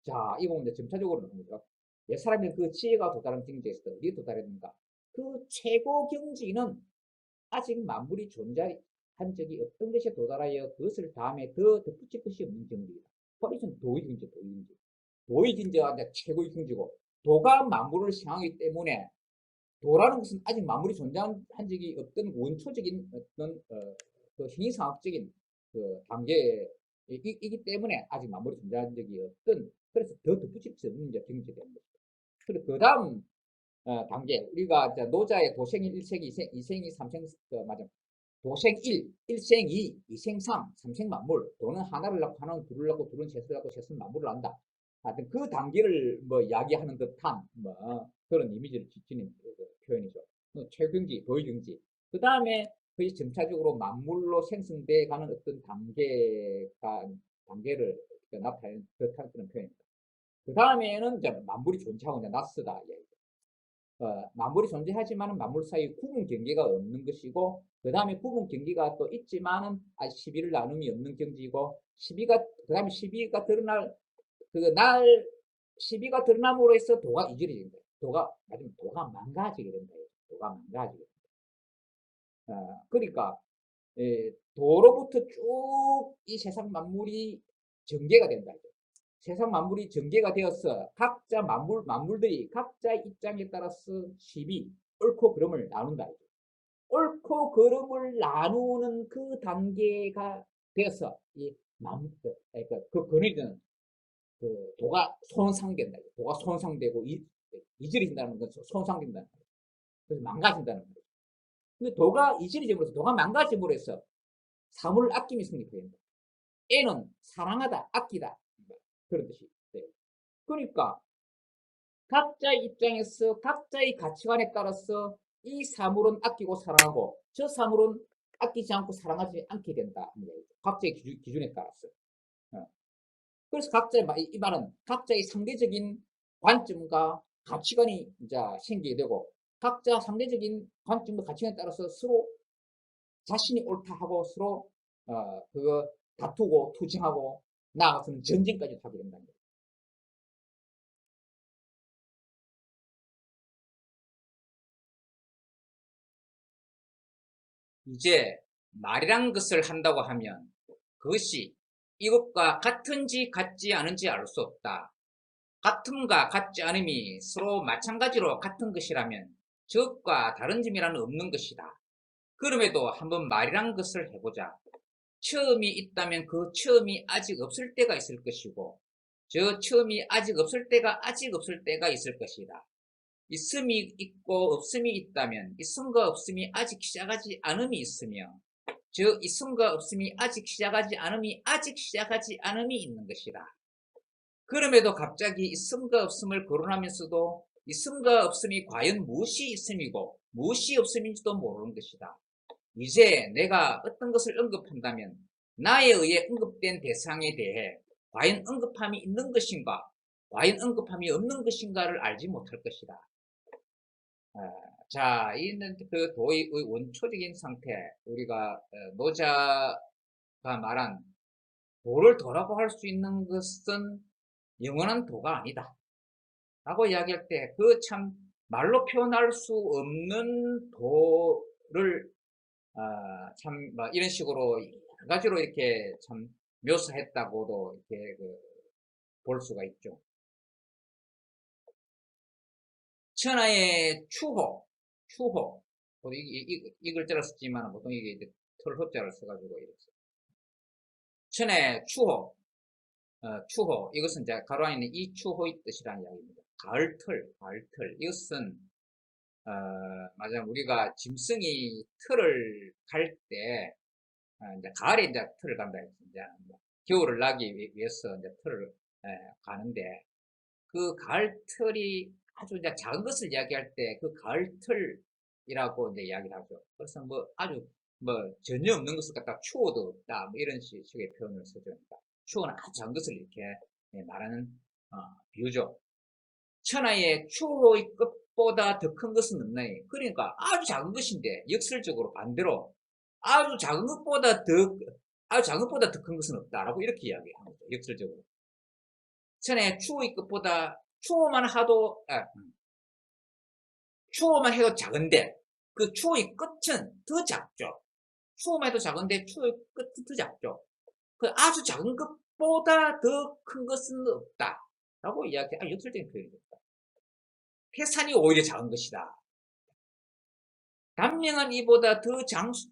[SPEAKER 1] 자, 이 부분 점차적으로 나옵니다. 옛 사람이 그 지혜가 도달한 경지에서 어디에 도달했는가? 그 최고 경지는 아직 만물이 존재한 적이 없던 것에 도달하여 그것을 다음에 더 덧붙일 것이 없는 경지이다. 그래서 도의경지, 도의경지. 도의경지가 최고의 경지고, 도가 만물을 생하기 때문에 도라는 것은 아직 만물이 존재한 적이 없던 원초적인 어떤 그 행위상학적인 그 단계이기 때문에 아직 만물이 존재한 적이 없던, 그래서 더 덧붙일 수 없는 경지가 되는 것이죠. 그리고 그 다음 단계, 우리가 노자의 도생일 1생, 2생, 3생, 맞아. 도생 1, 1생 2, 2생 3, 3생 만물. 도는 하나를 낳고 하나는 둘을 낳고 둘은 셋을 낳고 셋은 만물을 낳는다. 하여튼 그 단계를 뭐 이야기하는 듯한 뭐 그런 이미지를 지닌 표현이죠. 최경지, 도의경지. 그 다음에 그게 점차적으로 만물로 생성돼 가는 어떤 단계를 나타내는 듯한 그런 표현입니다. 그 다음에는 이제 만물이 존재하고 이제 낯서다. 만물이 존재하지만 만물 사이에 구분 경계가 없는 것이고, 그 다음에 구분 경계가 또 있지만은 아직 시비를 나눔이 없는 경지이고, 그 다음에 시비가 드러날 시비가 드러남으로 해서 도가 이질해진다. 도가 망가지게 된다. 도가 망가지게 된다. 그러니까 도로부터 쭉 이 세상 만물이 전개가 된다. 세상 만물이 전개가 되어서 각자 만물들이 각자 입장에 따라서 시비, 옳고 그름을 나눈다. 옳고 그름을 나누는 그 단계가 되어서 그 근원이든 그 도가 손상된다. 도가 손상되고 이질해진다는 것은 손상된다는 거죠. 그래서 망가진다는 거죠. 근데 도가 이질해짐으로써, 도가 망가짐으로써 사물을 아낌이 성립된다. 애는 사랑하다, 아끼다, 그런 뜻이 돼요. 그러니까 각자의 입장에서 각자의 가치관에 따라서 이 사물은 아끼고 사랑하고 저 사물은 아끼지 않고 사랑하지 않게 된다. 각자의 기준에 따라서. 그래서 이 말은 각자의 상대적인 관점과 가치관이 이제 생기게 되고, 각자 상대적인 관점과 가치관에 따라서 서로 자신이 옳다 하고 서로 그거 다투고 투쟁하고 나아가서는 전쟁까지 하게 된다는 거예요. 이제 말이란 것을 한다고 하면 그것이 이것과 같은지 같지 않은지 알 수 없다. 같음과 같지 않음이 서로 마찬가지로 같은 것이라면 저것과 다른 점이라는 없는 것이다. 그럼에도 한번 말이란 것을 해보자. 처음이 있다면 그 처음이 아직 없을 때가 있을 것이고, 저 처음이 아직 없을 때가 있을 것이다. 있음이 있고 없음이 있다면 있음과 없음이 아직 시작하지 않음이 있으며, 저 있음과 없음이 아직 시작하지 않음이 있는 것이다. 그럼에도 갑자기 있음과 없음을 거론하면서도 있음과 없음이 과연 무엇이 있음이고 무엇이 없음인지도 모르는 것이다. 이제 내가 어떤 것을 언급한다면 나에 의해 언급된 대상에 대해 과연 언급함이 있는 것인가, 과연 언급함이 없는 것인가를 알지 못할 것이다. 자, 이는 그 도의 원초적인 상태, 우리가 노자가 말한 도를 도라고 할 수 있는 것은 영원한 도가 아니다 라고 이야기할 때, 그 참 말로 표현할 수 없는 도를 참 이런 식으로 여러 가지로 이렇게 참 묘사했다고도 이렇게 볼 수가 있죠. 천하의 추호, 보통 이 글자를 썼지만 보통 이게 이제 털호자를 써가지고 이랬어요. 천하의 추호, 이것은 이제 가로 안에 있는 이 추호의 뜻이라는 이야기입니다. 가을틀. 이것은 맞아, 우리가 짐승이 틀을 갈 때, 이제 가을에 이제 틀을 간다. 이제 겨울을 나기 위해서 이제 틀을 가는데, 그 가을 틀이 아주 이제 작은 것을 이야기할 때 그 가을 틀이라고 이제 이야기를 하죠. 그래서 아주 전혀 없는 것을 갖다 추워도 없다, 이런 식의 표현을 쓰죠. 그러니까 추워는 아주 작은 것을 이렇게 말하는 비유죠. 천하의 추호의 끝보다 더 큰 것은 없나니. 그러니까 아주 작은 것인데 역설적으로 반대로 아주 작은 것보다 더 큰 것은 없다라고 이렇게 이야기하는 거죠. 역설적으로. 천하의 추호의 끝보다 추호만 하도 추호만 해도 작은데 그 추호의 끝은 더 작죠. 추호만 해도 작은데 추호의 끝은 더 작죠. 그 아주 작은 것보다 더 큰 것은 없다. 라고 이야기, 역설적인 표현입니다. 태산이 오히려 작은 것이다. 단명한 이보다 더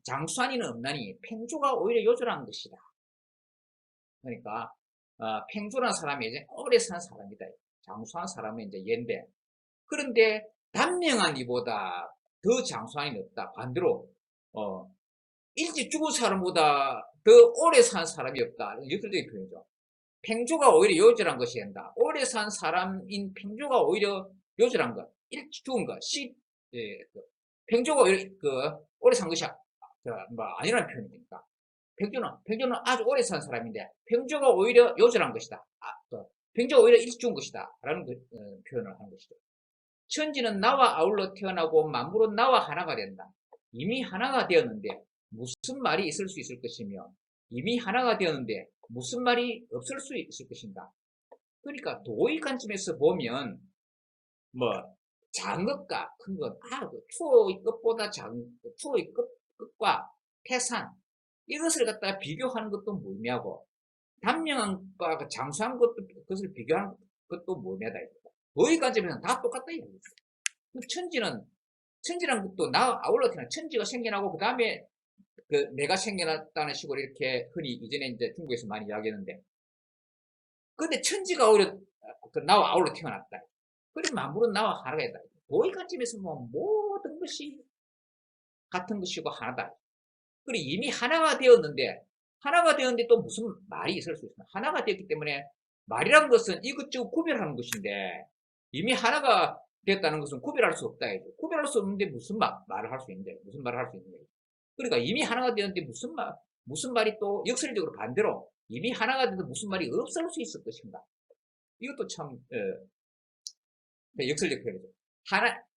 [SPEAKER 1] 장수한 이는 없나니 팽조가 오히려 요절한 것이다. 그러니까 팽조라는 사람이 이제 오래 산 사람이다. 장수한 사람은 이제 얘인데, 그런데 단명한 이보다 더 장수한 이는 없다. 반대로 일찍 죽은 사람보다 더 오래 산 사람이 없다. 역설적인 표현이죠. 팽조가 오히려 요절한 것이 된다. 오래 산 사람인 팽조가 오히려 요절한 것, 일찍 죽은 것, 팽조가 오히려 오래 산 것이 아니라는 표현이니까. 팽조는 아주 오래 산 사람인데 팽조가 오히려 요절한 것이다. 팽조가 오히려 일찍 죽은 것이다. 라는 표현을 하는 것이죠. 천지는 나와 아울러 태어나고 만물은 나와 하나가 된다. 이미 하나가 되었는데 무슨 말이 있을 수 있을 것이며 이미 하나가 되었는데 무슨 말이 없을 수 있을 것인가. 그러니까 도의 관점에서 보면 작은 것과 큰 것, 추호의 끝보다 작은 추호의 끝과 태산, 이것을 갖다가 비교하는 것도 무의미하고 단명한 것과 장수한 것을 비교하는 것도 무의미하다. 도의 관점에서는 다 똑같다. 천지란 것도 나 아울러 태어나 천지가 생겨나고 그 다음에 내가 생겨났다는 식으로 이렇게 흔히 이전에 이제 중국에서 많이 이야기했는데, 근데 천지가 오히려 나와 아울러 태어났다. 그리고 만물은 나와 하나가 있다. 도의 관점에서 모든 것이 같은 것이고 하나다. 그리고 이미 하나가 되었는데 또 무슨 말이 있을 수 있습니다. 하나가 되었기 때문에 말이란 것은 이것저것 구별하는 것인데, 이미 하나가 됐다는 것은 구별할 수 없다. 구별할 수 없는데 무슨 말을 할 수 있는데, 무슨 말을 할 수 있는데. 그러니까 이미 하나가 되었는데 무슨 말이 또 역설적으로 반대로 이미 하나가 돼도 무슨 말이 없을 수 있을 것인가. 이것도 참 역설적 표현이죠.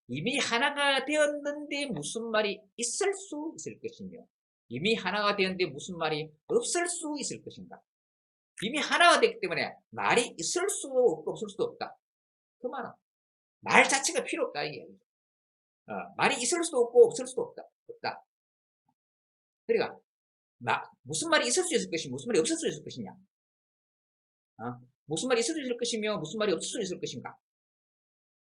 [SPEAKER 1] 이미 하나가 되었는데 무슨 말이 있을 수 있을 것이며 이미 하나가 되었는데 무슨 말이 없을 수 있을 것인가. 이미 하나가 됐기 때문에 말이 있을 수도 없고 없을 수도 없다. 그 말은 말 자체가 필요 없다. 이게 말이 있을 수도 없고 없을 수도 없다. 그러니까 무슨 말이 있을 수 있을 것이며 무슨 말이 없을 수 있을 것이냐. 무슨 말이 있을 수 있을 것이며 무슨 말이 없을 수 있을 것인가.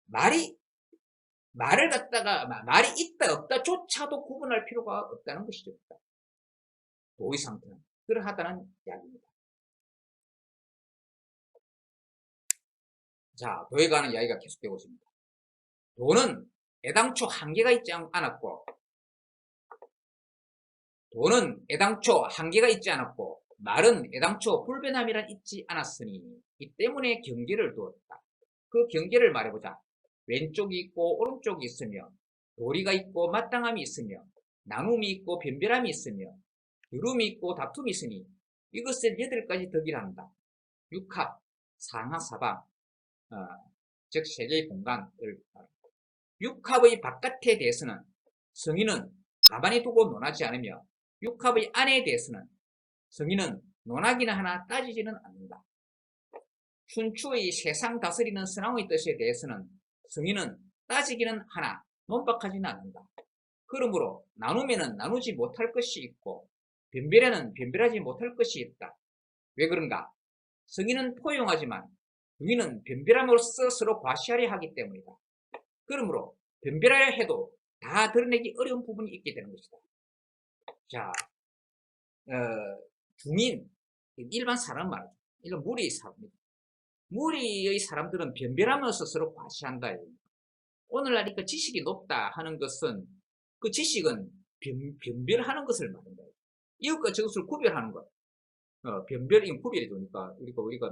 [SPEAKER 1] 말을 갖다가 말이 있다 없다조차도 구분할 필요가 없다는 것이죠. 도의 상태는 그러하다는 이야기입니다. 자, 도에 관한 이야기가 계속되고 있습니다. 도는 애당초 한계가 있지 않았고 말은 애당초 불변함이란 있지 않았으니 이 때문에 경계를 두었다. 그 경계를 말해보자. 왼쪽이 있고 오른쪽이 있으며 도리가 있고 마땅함이 있으며 나눔이 있고 변별함이 있으며 유름이 있고 다툼이 있으니 이것을 8가지 덕이라 한다. 육합, 상하, 사방, 즉 세계의 공간을 말합니다. 육합의 바깥에 대해서는 성인은 가만히 두고 논하지 않으며 육합의 안에 대해서는 성인은 논하기는 하나 따지지는 않는다. 춘추의 세상 다스리는 선왕의 뜻에 대해서는 성인은 따지기는 하나 논박하지는 않는다. 그러므로 나누면은 나누지 못할 것이 있고 변별에는 변별하지 못할 것이 있다. 왜 그런가? 성인은 포용하지만 유인은 변별함으로써 서로 과시하려 하기 때문이다. 그러므로 변별하려 해도 다 드러내기 어려운 부분이 있게 되는 것이다. 자, 중인, 일반 사람 말이죠. 이런 무리의 사람입니다. 무리의 사람들은 변별하면서 서로 과시한다. 오늘날 그 지식이 높다 하는 것은 그 지식은 변별하는 것을 말한다. 이것과 저것을 구별하는 것. 변별이 구별이 되니까 우리가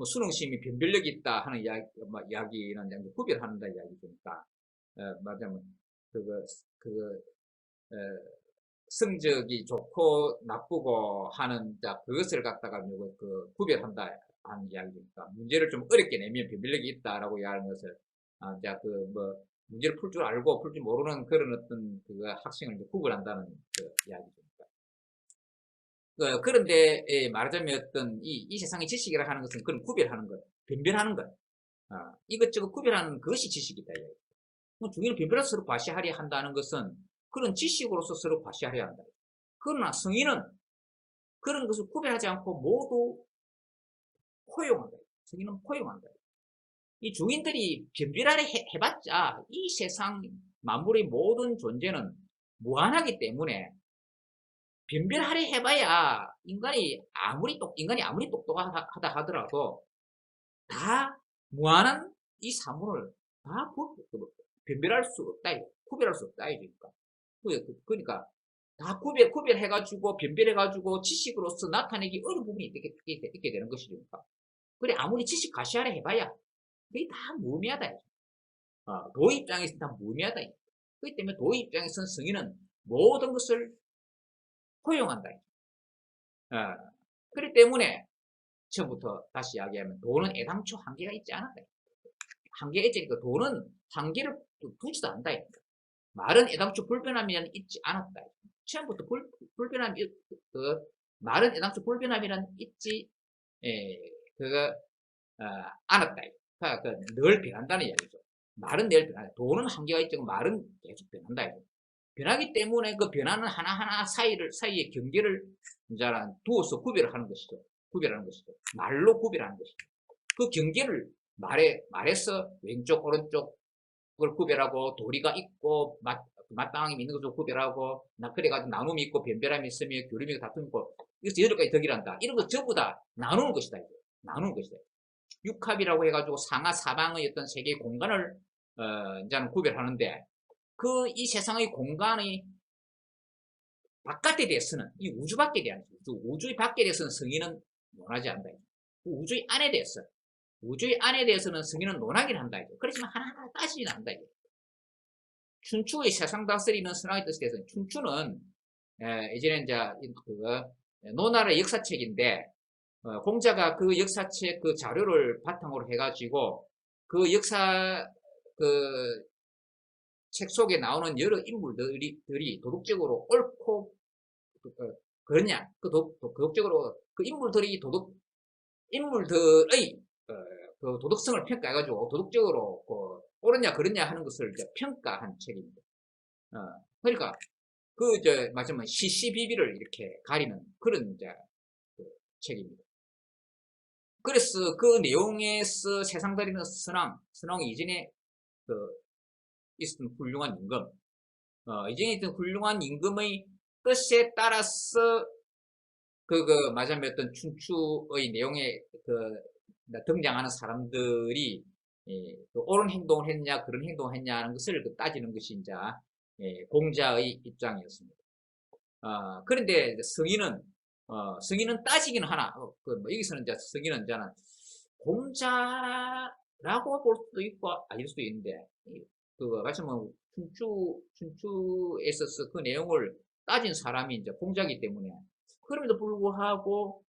[SPEAKER 1] 수능시험이 변별력이 있다 하는 이야기는 구별한다 이야기니까 말하자면 성적이 좋고 나쁘고 하는 그것을 갖다가 구별한다 하는 이야기니까 문제를 좀 어렵게 내면 변별력이 있다라고 이야기하는 것을 문제를 풀 줄 알고 풀 줄 모르는 그런 어떤 학생을 구분한다는 이야기입니다. 그런데 말하자면 어떤 이 세상의 지식이라 하는 것은 그런 구별하는 것, 변별하는 것, 이것저것 구별하는 것이 지식이다. 중인은 변별해서 서로 과시하려 한다는 것은 그런 지식으로서 서로 과시하려 한다. 그러나 성인은 그런 것을 구별하지 않고 모두 포용한다. 성인은 포용한다. 이 중인들이 변별하려 해봤자 이 세상 만물의 모든 존재는 무한하기 때문에 변별하려 해봐야 인간이 아무리 똑똑하다 하더라도 다 무한한 이 사물을 다 변별할 수 없다. 구별할 수 없다. 그러니까 다 구별해가지고 변별해가지고 지식으로서 나타내기 어려운 부분이 있게 되는 것이니까. 그래 아무리 지식 가시하려 해봐야 그게 다 무의미하다. 도 입장에서는 다 무의미하다. 그렇기 때문에 도 입장에서는 성인은 모든 것을 포용한다. 그렇기 때문에 처음부터 다시 이야기하면 도는 애당초 한계가 있지 않았다. 한계가 있으니까 도는 한계를 두지도 않다. 말은 애당초 불변함이란 있지 않았다. 처음부터 말은 애당초 불변함이란 있지 않았다. 늘 변한다는 이야기죠. 말은 늘 변한다. 도는 한계가 있지만 말은 계속 변한다. 변하기 때문에 그 변하는 하나하나 사이의 경계를 이제 두어서 구별하는 것이죠. 말로 구별하는 것이죠. 그 경계를 말에서 왼쪽, 오른쪽을 구별하고 도리가 있고 마땅함이 있는 것을 구별하고 그래가지고 나눔이 있고 변별함이 있으며 교림이 다툼이 있고 이것서 8가지 덕이란다. 이런 거 전부 다 나누는 것이다. 나누는 것이다. 육합이라고 해가지고 상하 사방의 어떤 세계의 공간을 이제는 구별하는데 이 세상의 공간의 바깥에 대해서는 이 우주 밖에 대한 우주의 밖에 대해서는 성인은 논하지 않는다. 우주의 안에 대해서는 성인은 논하긴 한다. 그렇지만 하나하나 따지진 않는다. 춘추의 세상 다스리는 선왕의 뜻에 대해서는 춘추는 이제는 이제 노나라의 역사책인데 공자가 그 역사책 그 자료를 바탕으로 해가지고 그 역사 책 속에 나오는 여러 인물들이 도덕적으로 옳고 그러냐 도덕적으로 그 인물들의 그 도덕성을 평가해가지고 도덕적으로 옳으냐 그러냐 하는 것을 이제 평가한 책입니다. 그러니까 마찬가지로 시시비비를 이렇게 가리는 그런 이제 그 책입니다. 그래서 그 내용에서 세상 다리는 선왕이 이전에 있었던 훌륭한 임금, 이전에 있던 훌륭한 임금의 뜻에 따라서 마지막에 어떤 춘추의 내용에 등장하는 사람들이 옳은 행동을 했냐 그런 행동을 했냐 하는 것을 따지는 것이 이제 공자의 입장이었습니다. 그런데 성인은 따지기는 하나 여기서는 이제 성인은 이제는 공자라고 볼 수도 있고 아닐 수도 있는데 마찬가지로 춘추에 있어서 그 내용을 따진 사람이 이제 공자이기 때문에 그럼에도 불구하고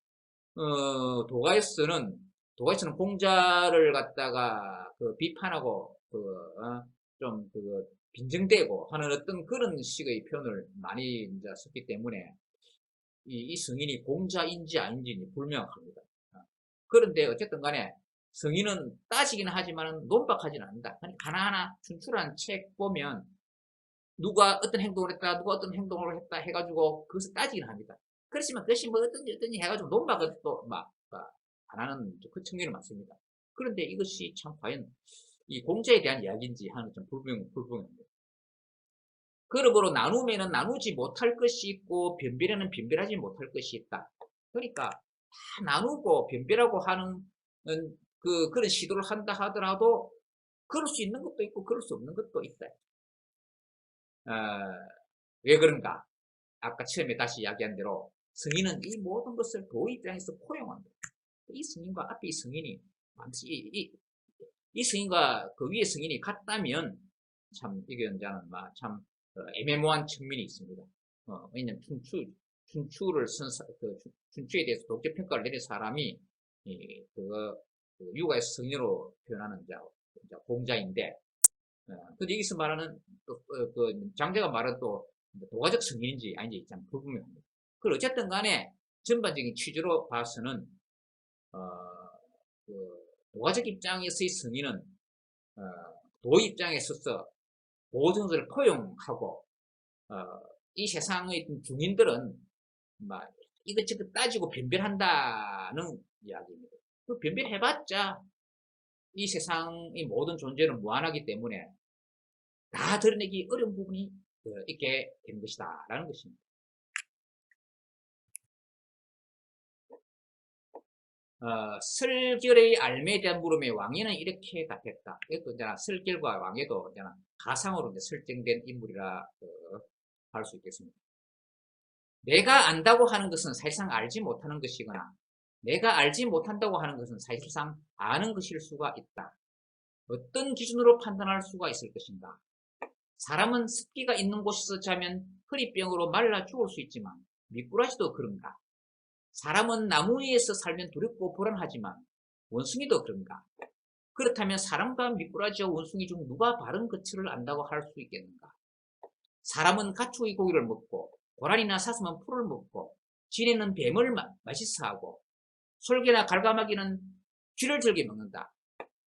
[SPEAKER 1] 도가에서는 공자를 갖다가 비판하고 좀 빈정대고 하는 어떤 그런 식의 표현을 많이 이제 썼기 때문에 이 성인이 공자인지 아닌지 불명확합니다. 그런데 어쨌든 간에 성인은 따지기는 하지만 논박하지는 않는다. 하나하나 춘추라는 책 보면 누가 어떤 행동을 했다, 누가 어떤 행동을 했다 해가지고 그것을 따지기는 합니다. 그렇지만 그것이 뭐 어떤지 해가지고 논박을 또 안 하는 그 측면이 많습니다. 그런데 이것이 참 과연 이 공자에 대한 이야기인지 하는 좀 불분명합니다. 그러므로 나누면은 나누지 못할 것이 있고 변별에는 변별하지 못할 것이 있다. 그러니까 다 나누고 변별하고 하는 그런 시도를 한다 하더라도 그럴 수 있는 것도 있고 그럴 수 없는 것도 있다. 왜 그런가? 아까 처음에 다시 이야기한 대로 성인은 이 모든 것을 도 입장에서 포용한다. 이 성인과 앞에 이 성인이 이 성인과 그 위에 성인이 같다면 참 이건 참 애매모호한 측면이 있습니다. 왜냐면 춘추에 대해서 독재 평가를 내린 사람이 육아에서 성인으로 표현하는 공자인데, 근데 여기서 말하는 장자가 말한 또 도가적 성인인지 아닌지 참 불분명합니다. 그리고 어쨌든 간에 전반적인 취지로 봐서는 도가적 입장에서의 성인은 도 입장에 서서 모든 것을 포용하고 어, 이 세상의 중인들은 막 이것저것 따지고 변별한다는 이야기입니다. 그 변별해봤자 이 세상의 모든 존재는 무한하기 때문에 다 드러내기 어려운 부분이 있게 되는 것이다 라는 것입니다. 설결의 알매에 대한 물음에 왕예는 이렇게 답했다. 이것도 이제 설결과 왕예도 이제 가상으로 이제 설정된 인물이라 할 수 있겠습니다. 내가 안다고 하는 것은 사실상 알지 못하는 것이거나 내가 알지 못한다고 하는 것은 사실상 아는 것일 수가 있다. 어떤 기준으로 판단할 수가 있을 것인가? 사람은 습기가 있는 곳에서 자면 허리병으로 말라 죽을 수 있지만 미꾸라지도 그런가? 사람은 나무 위에서 살면 두렵고 불안하지만 원숭이도 그런가? 그렇다면 사람과 미꾸라지와 원숭이 중 누가 바른 거처를 안다고 할 수 있겠는가? 사람은 가축의 고기를 먹고 고라니나 사슴은 풀을 먹고 쥐네는 뱀을 맛있어 하고 솔개나 갈가마귀는 쥐를 즐겨 먹는다.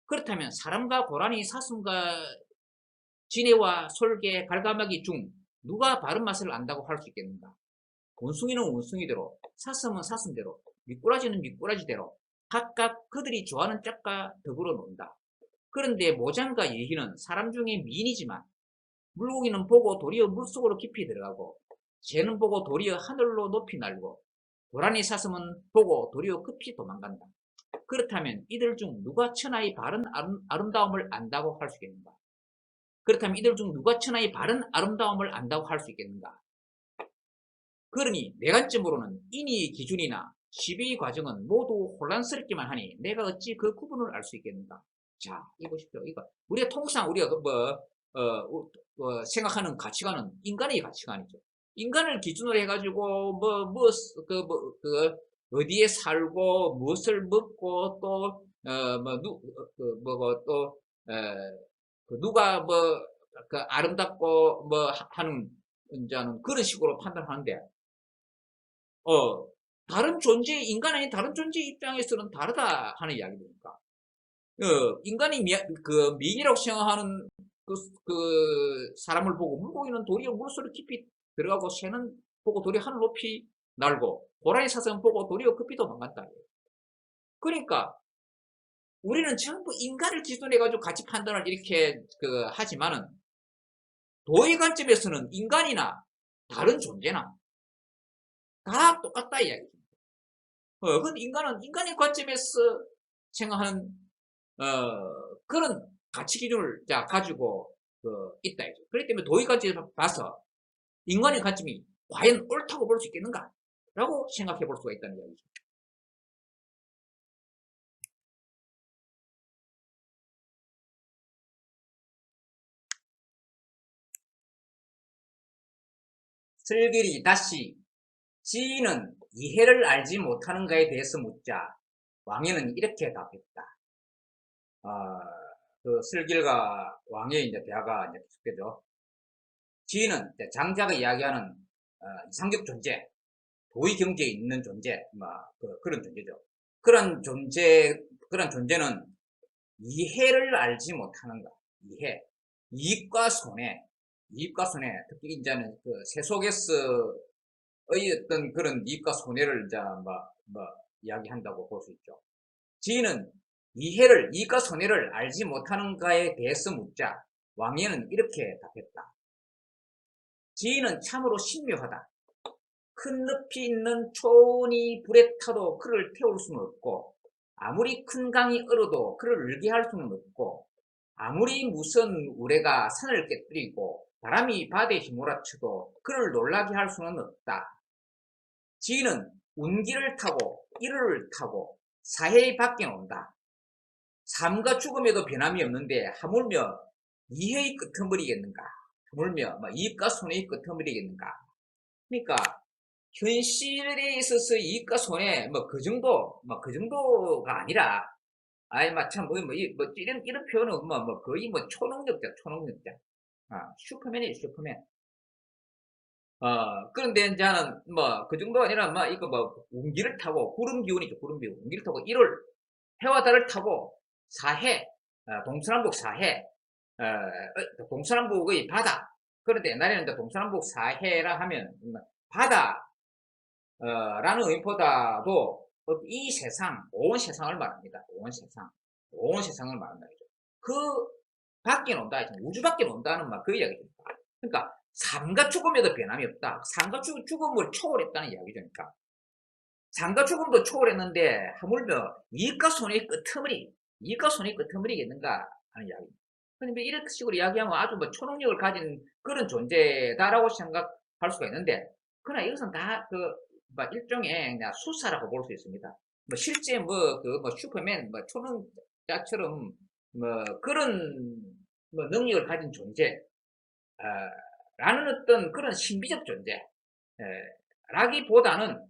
[SPEAKER 1] 그렇다면 사람과 고라니, 사슴과 쥐네와 솔개, 갈가마귀 중 누가 바른 맛을 안다고 할 수 있겠는가? 원숭이는 원숭이대로, 사슴은 사슴대로, 미꾸라지는 미꾸라지대로 각각 그들이 좋아하는 짝과 더불어 논다. 그런데 모장과 예희는 사람 중에 미인이지만 물고기는 보고 도리어 물속으로 깊이 들어가고 새는 보고 도리어 하늘로 높이 날고 고라니 사슴은 보고 도리어 급히 도망간다. 그렇다면 이들 중 누가 천하의 바른 아름다움을 안다고 할 수 있겠는가? 그렇다면 이들 중 누가 천하의 바른 아름다움을 안다고 할 수 있겠는가? 그러니 내 관점으로는 인의의 기준이나 시비의 과정은 모두 혼란스럽기만 하니 내가 어찌 그 구분을 알 수 있겠는가? 자, 이거 보십시오. 이거 우리가 통상 우리가 생각하는 가치관은 인간의 가치관이죠. 인간을 기준으로 해가지고 어디에 살고 무엇을 먹고 또 누가 아름답고 하는 자는 그런 식으로 판단하는데 다른 존재 인간 아닌 다른 존재 입장에서는 다르다 하는 이야기입니까? 인간이 미인이라고 생각하는 그 사람을 보고 물고기는 도리어 물속으로 깊이 들어가고 새는 보고 도리어 하늘 높이 날고 고라니 사슴 보고 도리어 급히 도망간다. 그러니까 우리는 전부 인간을 기준으로 해가지고 가치 판단을 이렇게 하지만은 도의 관점에서는 인간이나 다른 존재나 다 똑같다 이야기입니다. 근데 인간은 인간의 관점에서 생각하는 그런 가치 기준을 가지고 있다 이죠. 그렇기 때문에 도의 관점에서 봐서 인간의 관점이 과연 옳다고 볼 수 있겠는가? 라고 생각해 볼 수가 있다는 이야기죠. 설결이 다시 지인은 이해를 알지 못하는가에 대해서 묻자 왕예는 이렇게 답했다. 설길과 왕예의 이제 대화가 이제 계속되죠. 지인은 장자가 이야기하는 이상적 존재, 도의 경지에 있는 존재, 그런 존재죠. 그런 존재는 이해를 알지 못하는가. 이익과 손해, 특히 이제는 세속에서의 어떤 그런 이익과 손해를 이제 이야기한다고 볼 수 있죠. 지인은 이익과 손해를 알지 못하는가에 대해서 묻자 왕예는 이렇게 답했다. 지인은 참으로 신묘하다. 큰 높이 있는 초원이 불에 타도 그를 태울 수는 없고 아무리 큰 강이 얼어도 그를 울게 할 수는 없고 아무리 무서운 우레가 산을 깨뜨리고 바람이 바다에 휘몰아쳐도 그를 놀라게 할 수는 없다. 지인은 운기를 타고 이르를 타고 사해의 밖에 온다. 삶과 죽음에도 변함이 없는데 하물며 이해의 끄트머리겠는가? 하물며 이익과 손해의 끄트머리겠는가? 그러니까 현실에 있어서 이익과 손해 그 정도가 아니라 이런 표현은 거의 초능력자 슈퍼맨이에요. 슈퍼맨. 그런데 이제는 그 정도가 아니라 운기를 타고 구름 기운이죠. 구름 기운. 운기를 타고 해와 달을 타고 사해, 동서남북 사해, 동서남북의 바다. 그런데 옛날에는 이제 동서남북 사해라 하면 바다 라는 의미보다도 이 세상, 온 세상을 말합니다. 온 세상, 온 세상을 말한다. 그 밖에 논다, 우주 밖에 논다는 말 그 이야기입니다. 그러니까 삶과 죽음에도 변함이 없다. 삶과 죽음을 초월했다는 이야기죠. 그러니까 삶과 죽음도 초월했는데 하물며 이익과 손해의 끄트머리, 이익과 손해의 끄트머리겠는가 하는 이야기입니다. 그런데 이런 식으로 이야기하면 아주 뭐 초능력을 가진 그런 존재다라고 생각할 수가 있는데, 그러나 이것은 다 뭐 일종의 그냥 수사라고 볼 수 있습니다. 뭐 실제 뭐 슈퍼맨, 뭐 초능자처럼 뭐 그런 뭐 능력을 가진 존재, 어, 라는 어떤 그런 신비적 존재, 라기보다는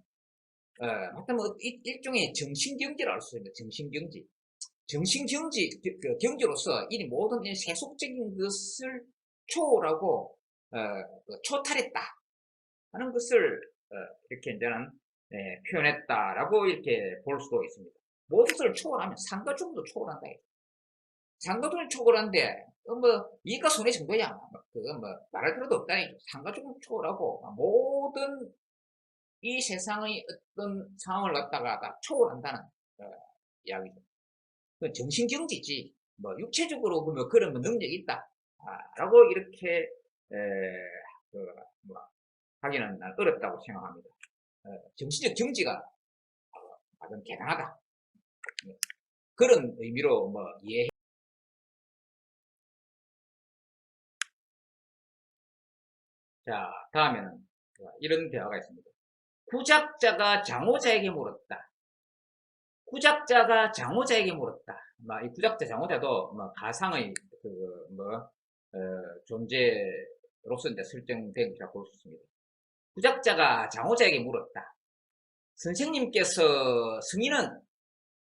[SPEAKER 1] 하여튼 뭐 일종의 정신경지라고 할 수 있습니다. 정신경지. 경지로서 이 모든 세속적인 것을 초월하고 초탈했다 하는 것을 이렇게 이제는 표현했다라고 이렇게 볼 수도 있습니다. 모든 것을 초월하면 상과 중도 초월한다. 상과 중을 초월한데 뭐 이익과 손해 정도야. 그거 뭐 말할 필요도 없다. 상과 중을 초월하고 모든 이 세상의 어떤 상황을 갖다가 다 초월한다는 이야기죠. 그 정신경지지, 뭐, 육체적으로 뭐 그런 능력이 있다. 라고 이렇게, 뭐, 하기는 난 어렵다고 생각합니다. 정신적 경지가 아주 대단하다. 그런 의미로 뭐, 이해해. 자, 다음에는 이런 대화가 있습니다. 구작자가 장호자에게 물었다. 구작자가 장호자에게 물었다. 이 구작자, 장호자도 가상의 존재로서 이제 설정된 것이라고 볼 수 있습니다. 구작자가 장호자에게 물었다. 선생님께서 승인은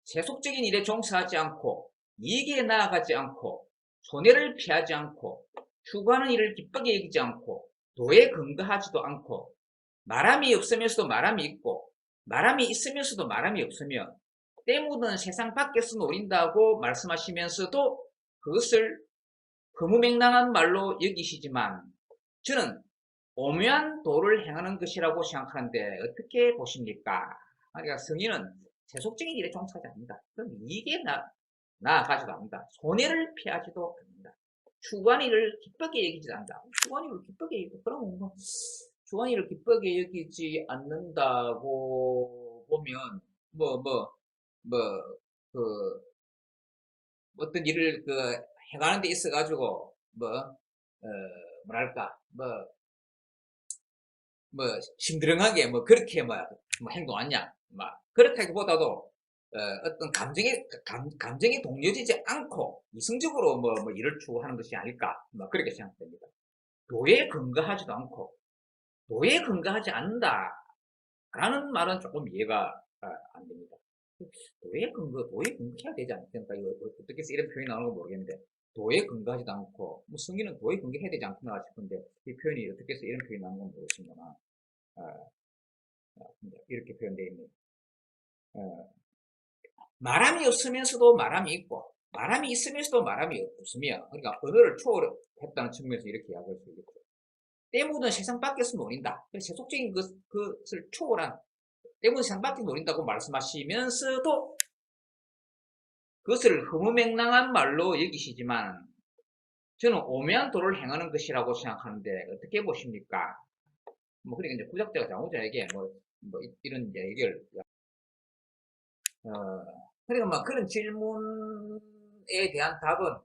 [SPEAKER 1] 세속적인 일에 종사하지 않고 이익에 나아가지 않고 손해를 피하지 않고 추구하는 일을 기쁘게 여기지 않고 도에 근거하지도 않고 말함이 없으면서도 말함이 있고 말함이 있으면서도 말함이 없으며 때 묻은 세상 밖에서 노린다고 말씀하시면서도 그것을 거무맹랑한 말로 여기시지만 저는 오묘한 도를 행하는 것이라고 생각하는데 어떻게 보십니까? 그러니까 성인은 세속적인 일에 종사하지 않는다. 그럼 이게 나아가지도 않는다. 손해를 피하지도 않는다. 추구하는 일을 기쁘게 여기지 않는다. 추구하는 일을 기쁘게 여기고, 그러면 뭐, 추구하는 일을 기쁘게 여기지 않는다고 보면, 뭐, 그, 어떤 일을 해가는 데 있어가지고, 뭐랄까, 심드렁하게, 그렇게, 행동하냐. 그렇다기보다도, 어떤 감정에 동요되지 않고, 이성적으로 일을 추구하는 것이 아닐까. 그렇게 생각됩니다. 도에 근거하지도 않고, 도에 근거하지 않는다. 라는 말은 조금 이해가 안 됩니다. 도에 근거해야 되지 않습니까? 이거 어떻게 해서 이런 표현이 나오는 건 모르겠는데, 도에 근거하지도 않고, 성인은 도에 근거해야 되지 않구나 싶은데, 이 표현이 어떻게 해서 이런 표현이 나오는 건 모르겠습니다만, 이렇게 표현되어 있네요. 말함이 없으면서도 말함이 있고, 말함이 있으면서도 말함이 없으며, 그러니까 언어를 초월했다는 측면에서 이렇게 이야기할 수 있겠죠. 때 묻은 세상 밖에서 노린다. 세속적인 것을 초월한, 때 묻은 세상 밖에서 노린다고 말씀하시면서도 그것을 허무맹랑한 말로 여기시지만, 저는 오묘한 도를 행하는 것이라고 생각하는데, 어떻게 보십니까? 그러니까 이제 구작자가 장호자에게 이런 얘기를, 그러니까 그런 질문에 대한 답은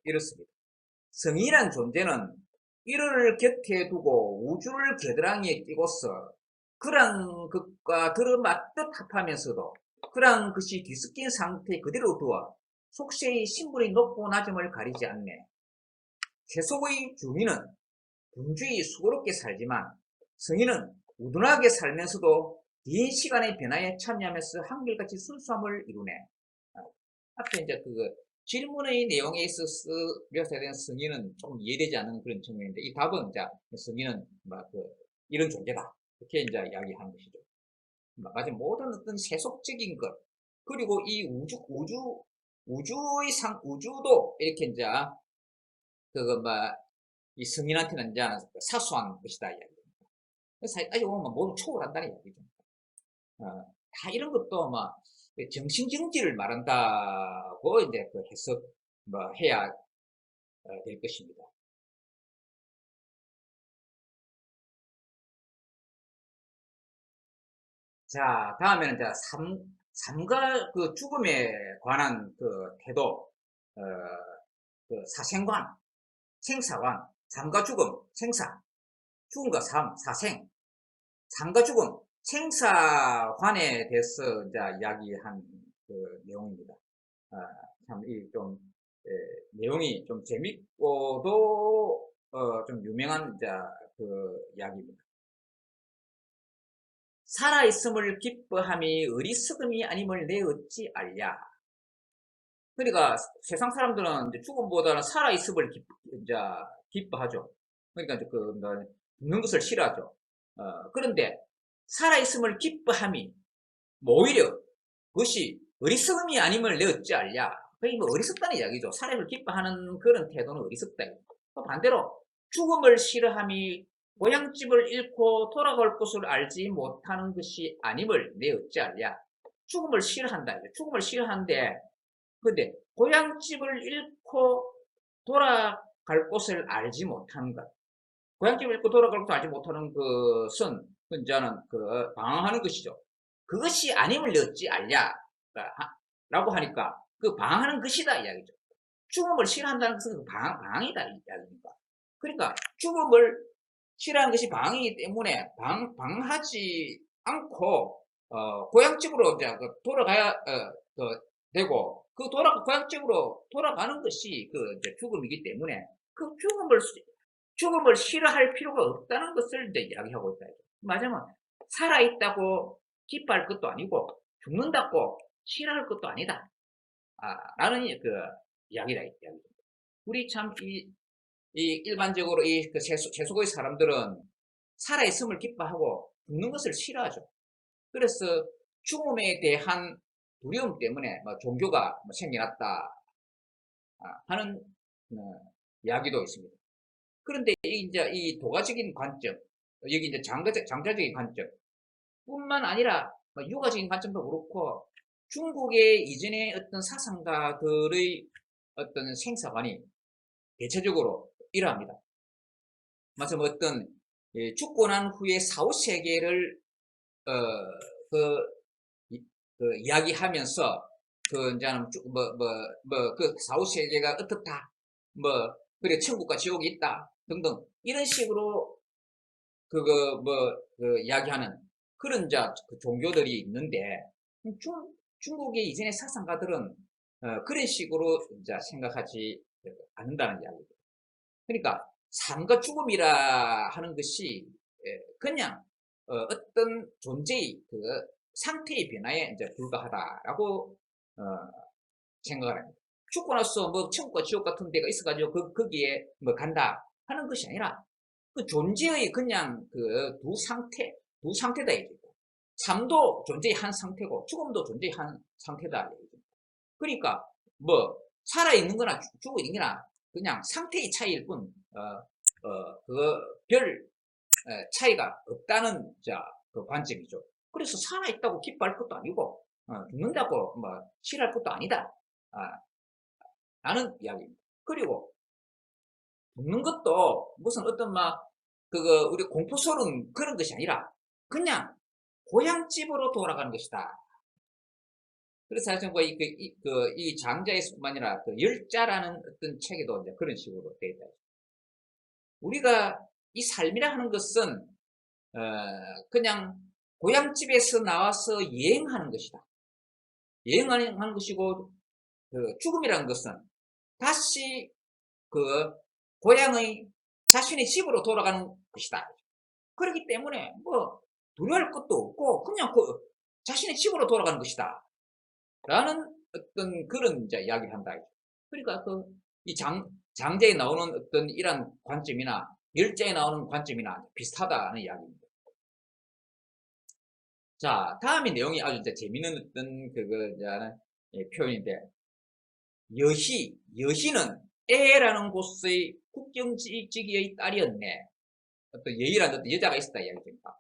[SPEAKER 1] 이렇습니다. 성인이란 존재는 이를 곁에 두고 우주를 겨드랑이에 끼고서 그런 것과 들어맞듯 합하면서도 그런 것이 뒤섞인 상태 그대로 두어 속세의 신분의 높고 낮음을 가리지 않네. 세속의 주민은 분주히 수고롭게 살지만 성인은 우둔하게 살면서도 긴 시간의 변화에 참여하면서 한결같이 순수함을 이루네. 앞에 이제 질문의 내용에 있어서 묘사된 성인은 조금 이해되지 않는 그런 측면인데, 이 답은 이제 성인은 이런 존재다. 이렇게 이제 이야기하는 것이죠. 마치 모든 어떤 세속적인 것, 그리고 이 우주 우주도 이렇게 이제 그거 뭐 이 성인한테는 이제 사소한 것이다 이야기입니다. 그래서 아주 뭐 모두 초월한다는 이야기죠. 다 이런 것도 뭐 정신경지를 말한다고 이제 그 해석 뭐 해야 될 것입니다. 자, 다음에는 이제 삶과 그 죽음에 관한 그 태도, 어, 그 사생관, 생사관, 삶과 죽음, 생사, 죽음과 삶, 사생, 삶과 죽음, 생사관에 대해서 이제 이야기한 그 내용입니다. 아, 참, 내용이 좀 재밌고도, 좀 유명한, 이제, 그 이야기입니다. 살아있음을 기뻐함이 어리석음이 아님을 내 어찌 알랴. 그러니까 세상 사람들은 이제 죽음보다는 살아있음을 이제 기뻐하죠. 그러니까 이제 뭐 죽는 것을 싫어하죠. 그런데 살아있음을 기뻐함이 뭐 오히려 그것이 어리석음이 아님을 내 어찌 알랴. 그게 뭐 어리석다는 이야기죠. 살아있음을 기뻐하는 그런 태도는 어리석다. 또 반대로 죽음을 싫어함이 고향집을 잃고 돌아갈 곳을 알지 못하는 것이 아님을 내 어찌 알랴. 죽음을 싫어한다. 죽음을 싫어하는데 근데 고향집을 잃고 돌아갈 곳을 알지 못하는 것. 고향집을 잃고 돌아갈 곳을 알지 못하는 것은 이제는 그 방황하는 것이죠. 그것이 아님을 어찌 알랴 라고 하니까 그 방황하는 것이다 이야기죠. 죽음을 싫어한다는 것은 그 방황이다 이야기입니다. 그러니까 죽음을 싫어하는 것이 방황이기 때문에 방황하지 않고 고향집으로 이제 돌아가야 되고 고향집으로 돌아가는 것이 그 이제 죽음이기 때문에 그 죽음을 싫어할 필요가 없다는 것을 이제 이야기하고 있다. 맞으면 살아있다고 기뻐할 것도 아니고 죽는다고 싫어할 것도 아니다. 라는 그 이야기다. 우리 참 이 일반적으로 그 세속의 사람들은 살아있음을 기뻐하고 죽는 것을 싫어하죠. 그래서 죽음에 대한 두려움 때문에 뭐 종교가 뭐 생겨났다 하는 이야기도 있습니다. 그런데 이제 이 도가적인 관점, 여기 이제 장자적인 관점 뿐만 아니라 뭐 유가적인 관점도 그렇고 중국의 이전의 어떤 사상가들의 어떤 생사관이 대체적으로 이러합니다. 마치 어떤 죽고 난 후에 사후세계를 어, 그, 그 이야기하면서 그 이제는 그 사후세계가 어떻다 그래 천국과 지옥이 있다 등등 이런 식으로 그 이야기하는 그런 그 종교들이 있는데 중국의 이전의 사상가들은 그런 식으로 이제 생각하지 않는다는 이야기입니다. 그러니까 삶과 죽음이라 하는 것이 그냥 어떤 존재의 그 상태의 변화에 이제 불과하다라고 생각을 합니다. 죽고 나서 뭐 천국과 지옥 같은 데가 있어가지고 거기에 뭐 간다 하는 것이 아니라 그 존재의 그냥 그 두 상태다 이거죠. 삶도 존재의 한 상태고 죽음도 존재의 한 상태다 이거죠. 그러니까 뭐 살아있는 거나 죽어 있는 거나 그냥 상태의 차이일 뿐, 별 차이가 없다는 그 관점이죠. 그래서 살아있다고 기뻐할 것도 아니고, 죽는다고 뭐 싫어할 것도 아니다. 라는 이야기입니다. 그리고 죽는 것도 무슨 어떤 우리 공포스러운 그런 것이 아니라 그냥 고향집으로 돌아가는 것이다. 그래서 사실 이 장자에서뿐만 아니라 그 열자라는 어떤 책에도 이제 그런 식으로 되어 있다. 우리가 이 삶이라 하는 것은 그냥 고향집에서 나와서 여행하는 것이다. 여행하는 것이고 그 죽음이라는 것은 다시 그 고향의 자신의 집으로 돌아가는 것이다. 그렇기 때문에 뭐 두려워할 것도 없고 그냥 그 자신의 집으로 돌아가는 것이다. 라는 어떤 그런 이제 이야기를 한다. 그러니까 이 장자에 나오는 어떤 이런 관점이나 열자에 나오는 관점이나 비슷하다는 이야기입니다. 자, 다음의 내용이 아주 이제 재미있는 어떤 표현인데, 여희는 에라는 곳의 국경지기의 딸이었네. 어떤 여희라는 어떤 여자가 있었다 이야기입니다.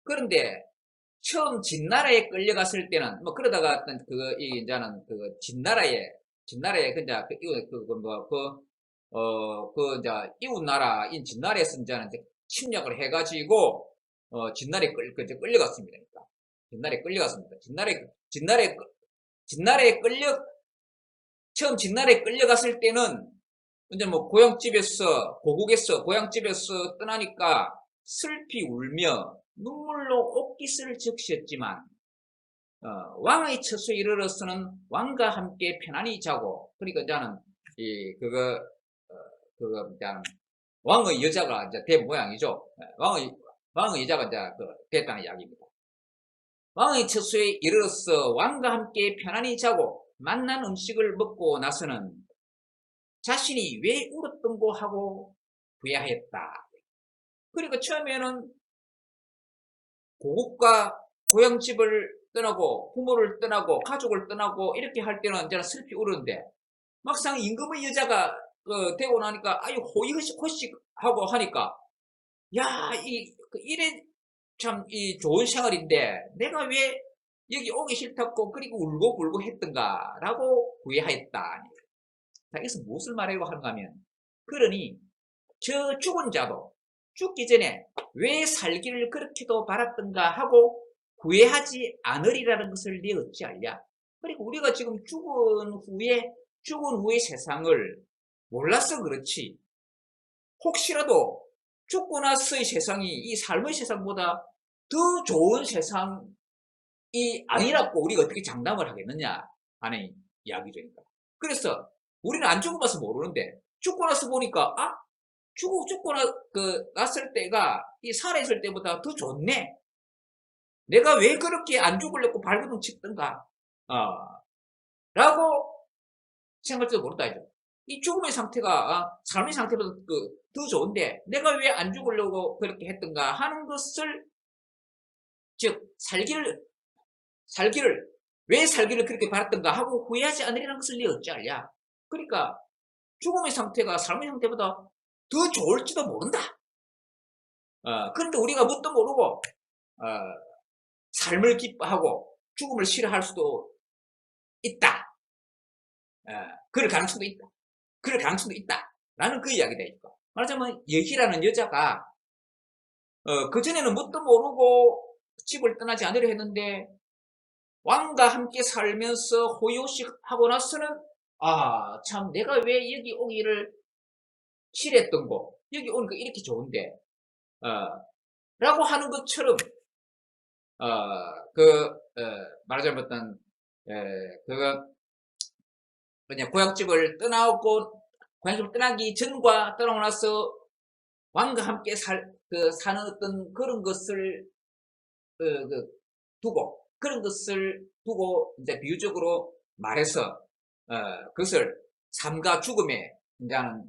[SPEAKER 1] 그런데 처음 진나라에 끌려갔을 때는 뭐 그러다가 어떤 이제는 진나라에 이제 이웃 나라인 진나라에서 이제는 침략을 해가지고 진나라에 끌려갔습니다. 그러니까 진나라에 끌려갔습니다. 진나라에 처음 진나라에 끌려갔을 때는 이제 뭐 고국에서 고향집에서 떠나니까 슬피 울며 눈물로 옷깃을 적셨지만 왕의 처소에 이르러서는 왕과 함께 편안히 자고, 그러니까 저는 이제 왕의 여자가 이제 된 모양이죠. 왕의 여자가 이제 됐다는 이야기입니다. 왕의 처소에 이르러서 왕과 함께 편안히 자고 맛난 음식을 먹고 나서는 자신이 왜 울었던고 하고 후회하였다. 그러니까 처음에는 고국과 고향집을 떠나고 부모를 떠나고 가족을 떠나고 이렇게 할 때는 저는 슬피 울었는데, 막상 임금의 여자가 되고 나니까 아유 호의호식 하고 하니까 이래 참 이 좋은 생활인데 내가 왜 여기 오기 싫다고 그리고 울고 불고 했던가 라고 후회하였다. 자, 여기서 무엇을 말하려고 하는가 하면, 그러니 저 죽은 자도 죽기 전에 왜 살기를 그렇게도 바랐던가 하고 후회하지 않으리라는 것을 네 어찌 알랴. 그리고 우리가 지금 죽은 후의 세상을 몰라서 그렇지, 혹시라도 죽고 나서의 세상이 이 삶의 세상보다 더 좋은 세상이 아니라고 우리가 어떻게 장담을 하겠느냐 하는 이야기죠. 그래서 우리는 안 죽어봐서 모르는데 죽고 나서 보니까 죽고 났을 때가 이 살아있을 때보다 더 좋네. 내가 왜 그렇게 안 죽으려고 발버둥 쳤던가 라고 생각할지도 모른다 이죠. 이 죽음의 상태가 삶의 상태보다 더 좋은데 내가 왜 안 죽으려고 그렇게 했던가 하는 것을, 즉 왜 살기를 그렇게 바랐던가 하고 후회하지 않으리라는 것을 네 어찌 알랴. 그러니까 죽음의 상태가 삶의 상태보다 더 좋을지도 모른다. 그런데 우리가 뭣도 모르고 삶을 기뻐하고 죽음을 싫어할 수도 있다. 그럴 가능성도 있다. 라는 그 이야기다. 말하자면 여희라는 여자가 그전에는 뭣도 모르고 집을 떠나지 않으려 했는데 왕과 함께 살면서 호요식 하고 나서는 참 내가 왜 여기 오기를 싫어했던 여기 오니까 이렇게 좋은데 라고 하는 것처럼 말하자면 어떤 그냥 고향집을 떠나기 전과 떠나고 나서 왕과 함께 사는 어떤 그런 것을 두고 이제 비유적으로 말해서 그것을 삶과 죽음에 이제는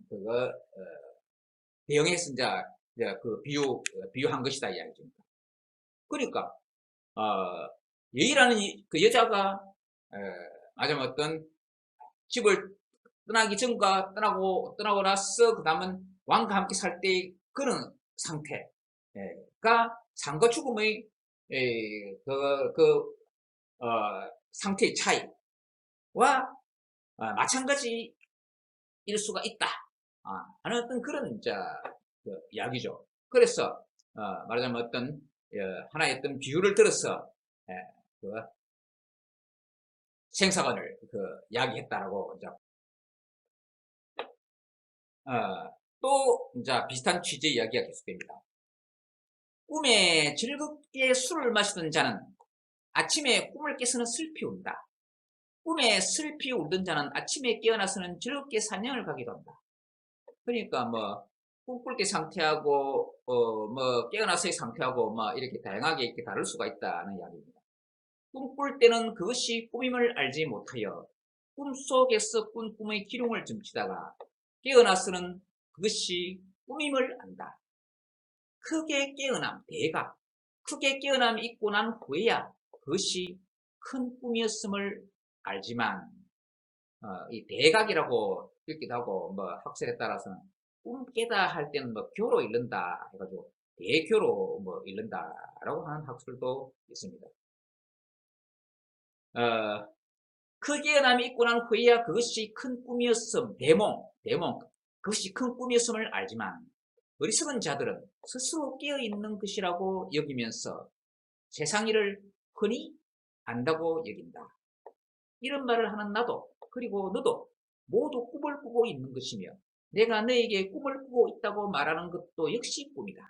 [SPEAKER 1] 대응해서 이제 비유한 것이다 이야기입니다. 그러니까 여희라는 그 여자가 말하자면 어떤 집을 떠나기 전과 떠나고 나서 그 다음은 왕과 함께 살 때 그런 상태가 삶과 죽음의 상태의 차이와 마찬가지일 수가 있다 하는 어떤 그런 이야기죠. 그래서 말하자면 어떤 하나의 어떤 비유를 들어서 생사관을 이야기했다라고 또 비슷한 취지의 이야기가 계속됩니다. 꿈에 즐겁게 술을 마시던 자는 아침에 꿈을 깨서는 슬피 운다. 꿈에 슬피 울던 자는 아침에 깨어나서는 즐겁게 사냥을 가기도 한다. 그러니까 꿈꿀 때 상태하고 깨어나서의 상태하고 이렇게 다양하게 이렇게 다를 수가 있다는 이야기입니다. 꿈꿀 때는 그것이 꿈임을 알지 못하여 꿈속에서 꾼 꿈의 기룡을 점치다가 깨어나서는 그것이 꿈임을 안다. 크게 깨어남이 있고 난 후에야 그것이 큰 꿈이었음을 알지만 이 대각이라고 읽기도 하고, 뭐 학설에 따라서는 꿈 깨다 할 때는 뭐 교로 읽는다 해가지고 대교로 뭐 읽는다라고 하는 학설도 있습니다. 그 깨어남이 있고 난 후에야 그것이 큰 꿈이었음, 대몽, 그것이 큰 꿈이었음을 알지만 어리석은 자들은 스스로 깨어있는 것이라고 여기면서 세상 일을 흔히 안다고 여긴다. 이런 말을 하는 나도 그리고 너도 모두 꿈을 꾸고 있는 것이며 내가 너에게 꿈을 꾸고 있다고 말하는 것도 역시 꿈이다.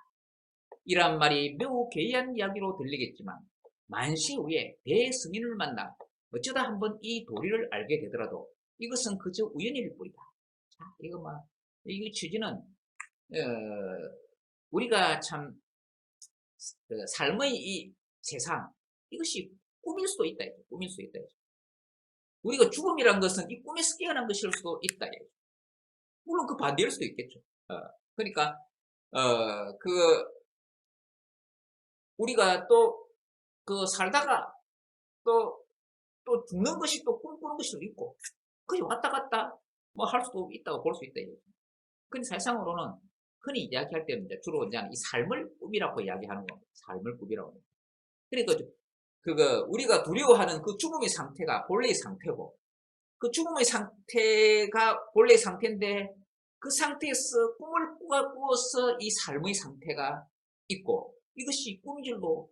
[SPEAKER 1] 이란 말이 매우 괴이한 이야기로 들리겠지만 만시 후에 대스님을 만나 어쩌다 한번 이 도리를 알게 되더라도 이것은 그저 우연일 뿐이다. 자, 이 취지는 우리가 참 삶의 이 세상 이것이 꿈일 수도 있다. 꿈일 수 있다. 우리가 죽음이란 것은 이 꿈에서 깨어난 것일 수도 있다. 물론 그 반대일 수도 있겠죠. 그러니까 우리가 또 그 살다가 또 죽는 것이 또 꿈꾸는 것이 있고 그게 왔다 갔다 뭐 할 수도 있다고 볼 수 있다. 근데 사실상으로는 흔히 이야기할 때는 주로 이제 이 삶을 꿈이라고 이야기하는 겁니다. 삶을 꿈이라고. 그러니까 우리가 두려워하는 그 죽음의 상태가 본래의 상태고 그 죽음의 상태가 본래의 상태인데 그 상태에서 꿈을 꾸어서 이 삶의 상태가 있고 이것이 꿈인줄도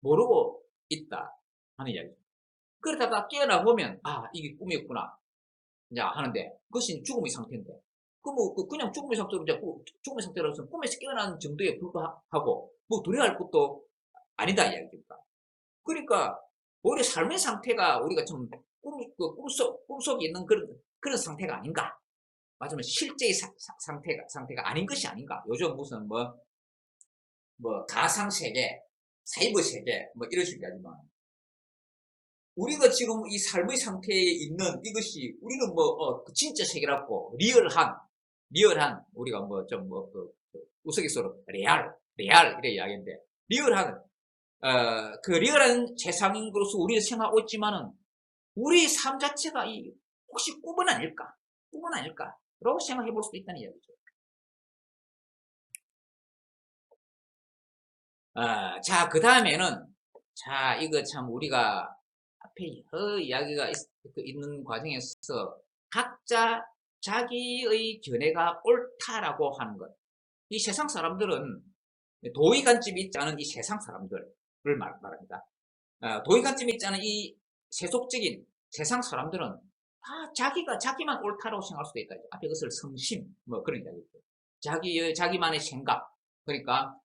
[SPEAKER 1] 모르고 있다 하는 이야기죠. 그러다가 깨어나 보면 이게 꿈이었구나 이제 하는데 그것이 죽음의 상태인데 그냥 죽음의 상태로 이제 죽음의 상태로서 꿈에서 깨어난 정도에 불과하고 뭐 두려워할 것도 아니다 이야기입니다. 그러니까 오히려 삶의 상태가 우리가 좀 꿈속에 있는 그런 상태가 아닌가. 맞으면 실제의 상태가 아닌 것이 아닌가. 요즘 무슨 가상세계, 사이버 세계, 뭐 이런 식으로 하지만 우리가 지금 이 삶의 상태에 있는 이것이 우리는 진짜 세계라고 리얼한 우리가 우스갯소리로 레알 이래 이야기인데 리얼한 그 리얼한 세상인 것으로 우리는 생각하고 있지만은 우리 삶 자체가 혹시 꿈은 아닐까? 라고 생각해 볼 수도 있다는 이야기죠. 자, 그 다음에는 이거 참 우리가 앞에 이야기가 있는 과정에서 각자 자기의 견해가 옳다라고 하는 것. 이 세상 사람들은 도의 관점이 있지 않은 이 세상 사람들을 말합니다. 도의 관점이 있지 않은 이 세속적인 세상 사람들은 다 자기만 옳다라고 생각할 수도 있다. 앞에 그것을 성심, 그런 이야기죠. 자기만의 생각, 그러니까,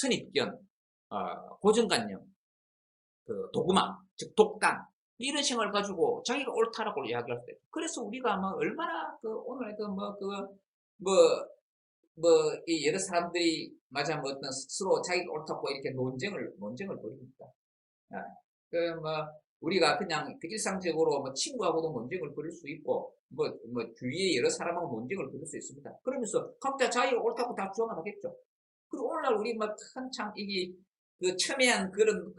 [SPEAKER 1] 선입견, 고정관념, 도구망, 즉, 독단, 이런 생각을 가지고 자기가 옳다라고 이야기할 때. 그래서 우리가 얼마나 오늘 이 여러 사람들이 어떤 스스로 자기가 옳다고 이렇게 논쟁을 벌입니다. 우리가 그냥 일상적으로 친구하고도 논쟁을 벌일 수 있고, 주위에 여러 사람하고 논쟁을 벌일 수 있습니다. 그러면서 각자 자기가 옳다고 다 주장을 하겠죠. 그리고 오늘날 우리 한창 첨예한 그런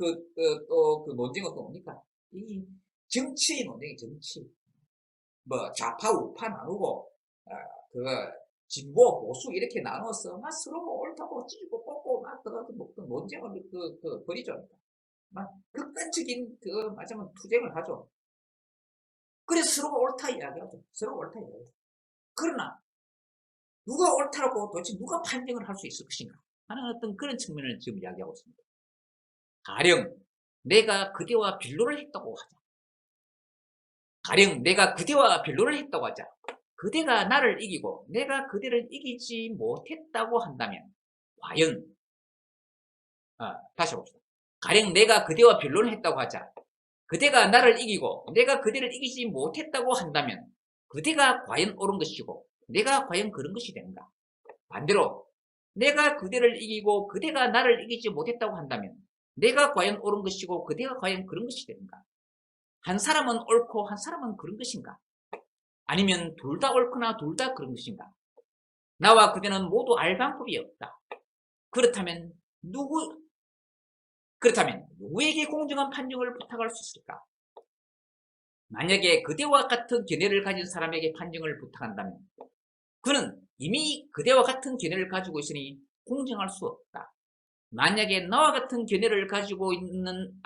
[SPEAKER 1] 논쟁은 또 뭡니까? 이 정치 논쟁이 정치. 좌파 우파 나누고, 진보 보수 이렇게 나눠서 서로 옳다고 찌고 뽑고 논쟁을 벌이죠. 극단적인 마지막 투쟁을 하죠. 그래서 서로가 옳다 이야기하죠. 그러나 누가 옳다라고 도대체 누가 판정을 할 수 있을 것인가 하는 어떤 그런 측면을 지금 이야기하고 있습니다. 가령 내가 그대와 빌로를 했다고 하자. 그대가 나를 이기고 내가 그대를 이기지 못했다고 한다면 과연 다시 봅시다. 가령 내가 그대와 변론을 했다고 하자. 그대가 나를 이기고 내가 그대를 이기지 못했다고 한다면 그대가 과연 옳은 것이고 내가 과연 그런 것이 되는가. 반대로 내가 그대를 이기고 그대가 나를 이기지 못했다고 한다면 내가 과연 옳은 것이고 그대가 과연 그런 것이 되는가. 한 사람은 옳고 한 사람은 그런 것인가. 아니면 둘 다 옳거나 둘 다 그런 것인가. 나와 그대는 모두 알 방법이 없다. 그렇다면 누구에게 공정한 판정을 부탁할 수 있을까? 만약에 그대와 같은 견해를 가진 사람에게 판정을 부탁한다면 그는 이미 그대와 같은 견해를 가지고 있으니 공정할 수 없다. 만약에 나와 같은 견해를 가지고 있는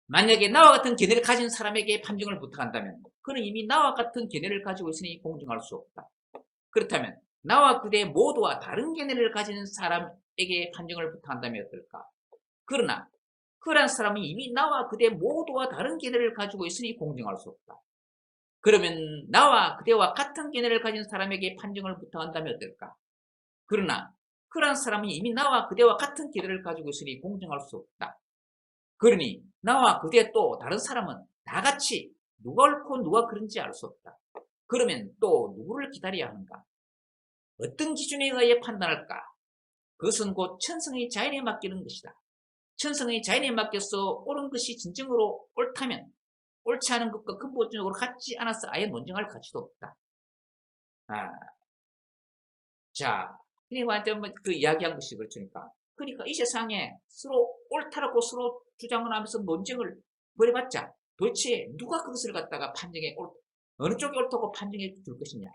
[SPEAKER 1] 만약에 나와 같은 견해를 가진 사람에게 판정을 부탁한다면 그는 이미 나와 같은 견해를 가지고 있으니 공정할 수 없다. 그렇다면 나와 그대 모두와 다른 견해를 가진 사람에게 판정을 부탁한다면 어떨까? 그러나 그러한 사람은 이미 나와 그대 모두와 다른 견해를 가지고 있으니 공정할 수 없다. 그러면 나와 그대와 같은 견해를 가진 사람에게 판정을 부탁한다면 어떨까? 그러나 그러한 사람은 이미 나와 그대와 같은 견해를 가지고 있으니 공정할 수 없다. 그러니 나와 그대 또 다른 사람은 다 같이 누가 옳고 누가 그른지 알 수 없다. 그러면 또 누구를 기다려야 하는가? 어떤 기준에 의해 판단할까? 그것은 곧 천성의 자연에 맡기는 것이다. 천성의 자연에 맡겨서 옳은 것이 진정으로 옳다면 옳지 않은 것과 근본적으로 같지 않아서 아예 논쟁할 가치도 없다. 자, 이한테 그 이야기한 것이 그렇으니까. 그러니까 이 세상에 서로 옳다라고 서로 주장을 하면서 논쟁을 벌여봤자 도대체 누가 그것을 갖다가 어느 쪽이 옳다고 판정해 줄 것이냐.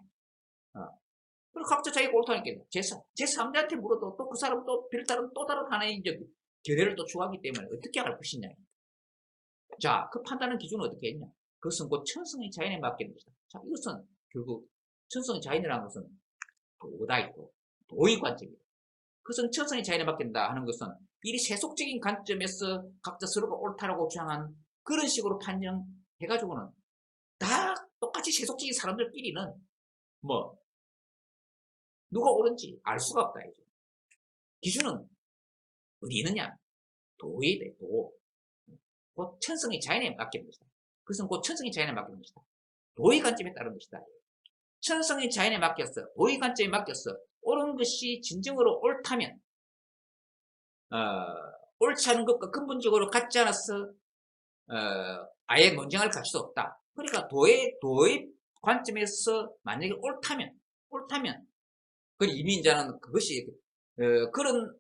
[SPEAKER 1] 그리고 각자 자기가 옳다니까 제3자한테 물어도 또 그 사람 또 별다른 또 다른 하나의 이제 견해를 또 추구하기 때문에 어떻게 할 것이냐. 자, 그 판단의 기준은 어떻게 했냐? 그것은 곧 천성의 자연에 맡기는 것이다. 자, 이것은 결국 천성의 자연이라는 것은 도의 관점이다. 그것은 천성의 자연에 맡긴다 하는 것은 이 세속적인 관점에서 각자 서로가 옳다라고 주장한 그런 식으로 판정해가지고는 다 똑같이 세속적인 사람들끼리는 뭐 누가 옳은지 알 수가 없다. 이제. 기준은 어디 있느냐? 도에 돼, 도. 곧 천성의 자연에 맡기는 것이다. 그것은 곧 천성의 자연에 맡기는 것이다. 도의 관점에 따른 것이다. 천성의 자연에 맡겼어. 도의 관점에 맡겼어. 옳은 것이 진정으로 옳다면 옳지 않은 것과 근본적으로 같지 않아서 아예 논쟁할 가치도 없다. 그러니까 도의 관점에서 만약에 옳다면 그 이민자는 그것이 그런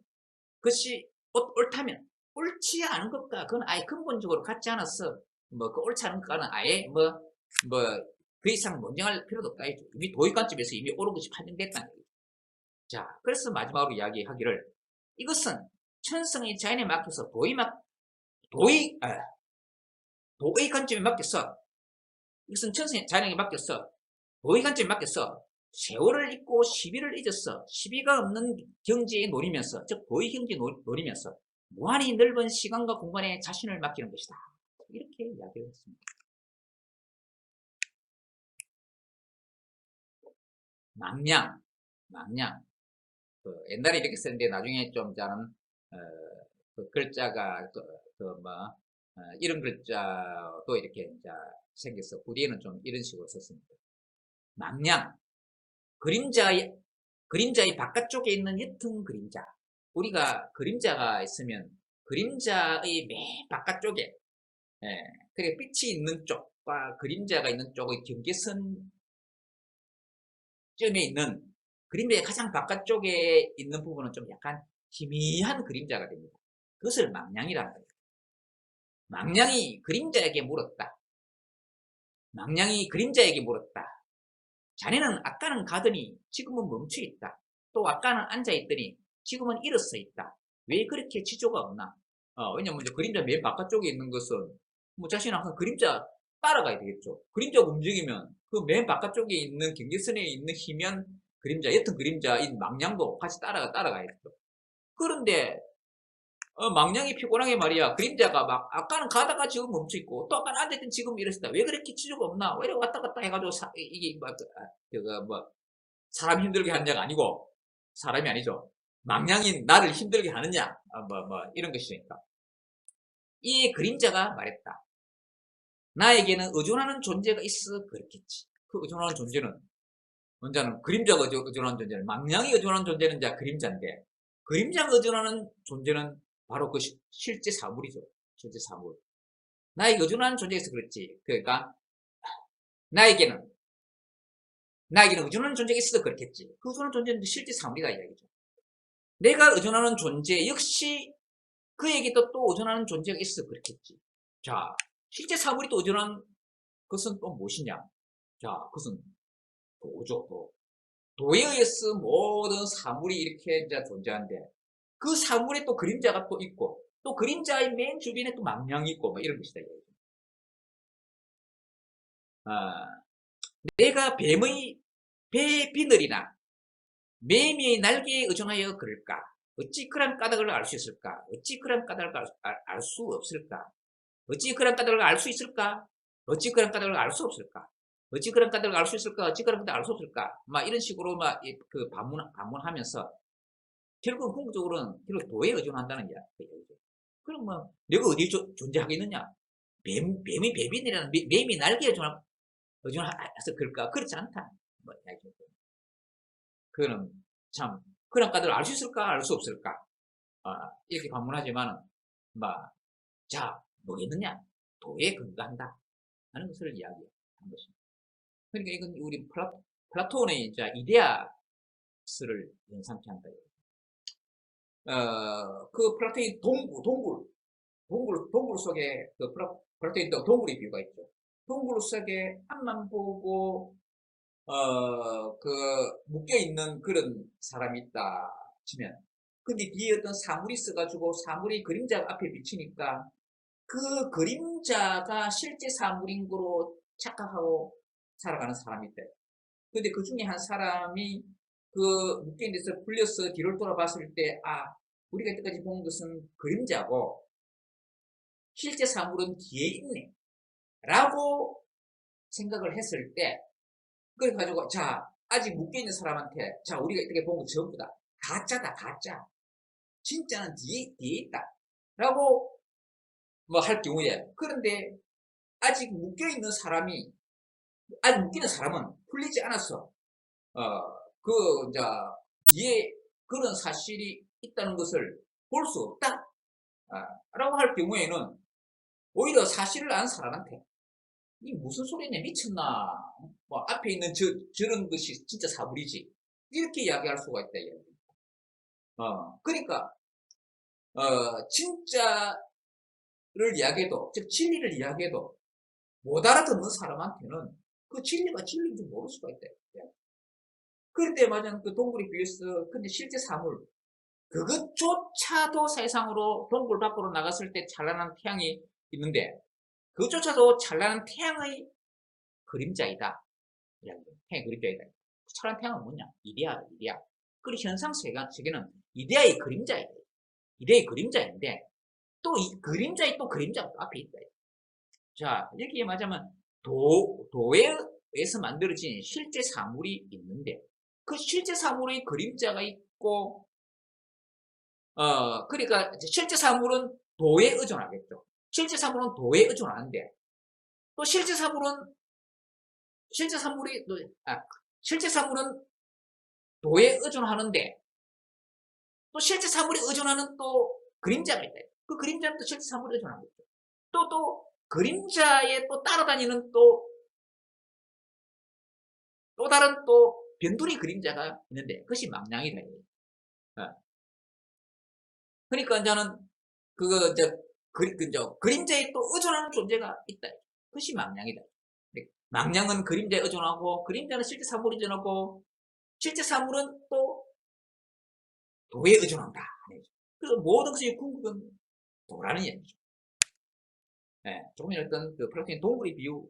[SPEAKER 1] 것이 옳다면 옳지 않은 것과 그건 아예 근본적으로 같지 않아서 뭐 그 옳지 않은 것과는 아예 그 이상 논쟁할 필요도 없다. 이미 도의 관점에서 이미 옳은 것이 판정됐다는 거죠. 자, 그래서 마지막으로 이야기하기를 이것은 천성의 자연에 맡겨서 도의 관점에 맡겨서 이것은 천성의 자연에 맡겨서 도의 관점에 맡겨서 세월을 잊고 시비를 잊어서 시비가 없는 경지에 노리면서 즉 도의 경지에 노리면서 무한히 넓은 시간과 공간에 자신을 맡기는 것이다. 이렇게 이야기를 했습니다. 망냥 옛날에 이렇게 썼는데 나중에 좀 저는 그 글자가 이런 글자도 이렇게 생겨서 후대에는 좀 이런 식으로 썼습니다. 망냥 그림자의 바깥쪽에 있는 옅은 그림자. 우리가 그림자가 있으면 그림자의 맨 바깥쪽에 그래 빛이 있는 쪽과 그림자가 있는 쪽의 경계선 점에 있는 그림자의 가장 바깥쪽에 있는 부분은 좀 약간 희미한 그림자가 됩니다. 그것을 망냥이라는 거예요. 망냥이 그림자에게 물었다. 자네는 아까는 가더니 지금은 멈춰 있다. 또 아까는 앉아 있더니 지금은 일어서 있다. 왜 그렇게 지조가 없나? 왜냐면 이제 그림자 맨 바깥쪽에 있는 것은 뭐 자신은 항상 그림자 따라가야 되겠죠. 그림자가 움직이면 그 맨 바깥쪽에 있는 경계선에 있는 희미한 그림자, 옅은 그림자인 망냥도 같이 따라가야겠죠. 그런데 망냥이 피곤하게 말이야. 그림자가 막 아까는 가다가 지금 멈춰 있고 또 아까는 앉아있던 지금 이랬다. 왜 그렇게 지조가 없나? 왜 이렇게 왔다 갔다 해가지고 이게 사람 힘들게 하는 자가 아니고 사람이 아니죠. 망냥인 나를 힘들게 하느냐? 이런 것이니까. 이 그림자가 말했다. 나에게는 의존하는 존재가 있어 그렇겠지. 그 의존하는 존재는 먼저는 그림자가 의존하는 존재는 망냥이 의존하는 존재는 이제 그림자인데 그림자가 의존하는 존재는 바로 그 실제 사물이죠. 실제 사물. 나에게 의존하는 존재가 있어 그렇지. 그러니까 나에게는 의존하는 존재가 있어도 그렇겠지. 그 의존하는 존재는 실제 사물이다 이야기죠. 내가 의존하는 존재 역시 그에게도 또 의존하는 존재가 있어 그렇겠지. 자, 실제 사물이 또 의존하는 그것은 또 무엇이냐? 자, 그것은 도죠, 도. 도에 의해서 모든 사물이 이렇게 이제 존재하는데, 그 사물에 또 그림자가 또 있고, 또 그림자의 맨 주변에 또 망령이 있고, 뭐 이런 것이다. 아, 내가 뱀의 배 비늘이나 매미의 날개에 의존하여 그럴까? 어찌 그런 까닭을 알 수 있을까? 어찌 그런 까닭을 알 수 없을까? 어찌 그런 까닭을 알 수 있을까? 어찌 그런 까닭을 알 수 없을까? 어찌 그런 까닭을 알 수 있을까? 어찌 그런 까닭을 알 수 없을까? 막 이런 식으로 막 그 반문하면서 결국 궁극적으로는 결국 도에 의존한다는 이야기죠. 그럼 뭐 내가 어디 존재하겠느냐? 뱀이 배빈이라는 뱀이 날개에 의존해서 그럴까? 그렇지 않다. 뭐 이야기죠. 그거는 참 그런 까닭을 알 수 있을까? 알 수 없을까? 이렇게 반문하지만은 막 자, 뭐겠느냐? 도에 근거한다 하는 것을 이야기한 것입니다. 그러니까 이건 우리 플라톤의 이제 이데아스를 연상케 한다. 그 플라톤의 동굴 속에 그 플라톤의 동굴의 비유가 있죠. 동굴 속에 앞만 보고 그 묶여 있는 그런 사람이 있다 치면, 근데 뒤에 어떤 사물이 있어가지고 사물이 그림자가 앞에 비치니까 그 그림자가 실제 사물인 거로 착각하고 살아가는 사람이 있대. 근데 그 중에 한 사람이 그 묶여있는 데서 풀려서 뒤를 돌아봤을 때, 우리가 이때까지 본 것은 그림자고 실제 사물은 뒤에 있네 라고 생각을 했을 때, 그래가지고 자, 아직 묶여있는 사람한테 자, 우리가 이때까지 본 거 전부 다 가짜다, 가짜. 진짜는 뒤에 있다 라고 뭐 할 경우에, 그런데 아직 묶여있는 사람은 풀리지 않았어. 이제 뒤에 그런 사실이 있다는 것을 볼 수 없다. 라고 할 경우에는 오히려 사실을 아는 사람한테 이 무슨 소리냐, 미쳤나, 뭐 앞에 있는 저런 것이 진짜 사물이지, 이렇게 이야기할 수가 있다. 그러니까 진짜를 이야기해도, 즉 진리를 이야기해도 못 알아듣는 사람한테는 그 진리가 진리인지 모를 수가 있다. 그런데 맞아, 그 동굴에 비해서 근데 실제 사물 그것조차도 세상으로 동굴 밖으로 나갔을 때 찬란한 태양이 있는데, 그것조차도 찬란한 태양의 그림자이다. 태양의 그림자이다. 찬란한 태양은 뭐냐? 이데아. 그리고 현상 세계는 이데아의 그림자이다. 이데아의 그림자인데 또 이 그림자의 또 그림자가 또 앞에 있다. 자, 이렇게 말하자면 도에서 만들어진 실제 사물이 있는데, 그 실제 사물의 그림자가 있고, 그러니까 실제 사물은 도에 의존하겠죠. 실제 사물은 도에 의존하는데, 또 실제 사물은 도에 의존하는데, 또 실제 사물이 의존하는 또 그림자가 있다. 그 그림자는 또 실제 사물에 의존하겠죠. 또 그림자에 또 따라다니는 또 다른 또 변두리 그림자가 있는데, 그것이 망량이다. 그러니까 저는 그거 그림자에 또 의존하는 존재가 있다. 그것이 망량이다. 망량은 그림자에 의존하고, 그림자는 실제 사물에 의존하고, 실제 사물은 또 도에 의존한다. 그래서 모든 것이 궁극은 도라는 얘기죠. 조금 전에 어떤 그 플라톤의 동굴의 비유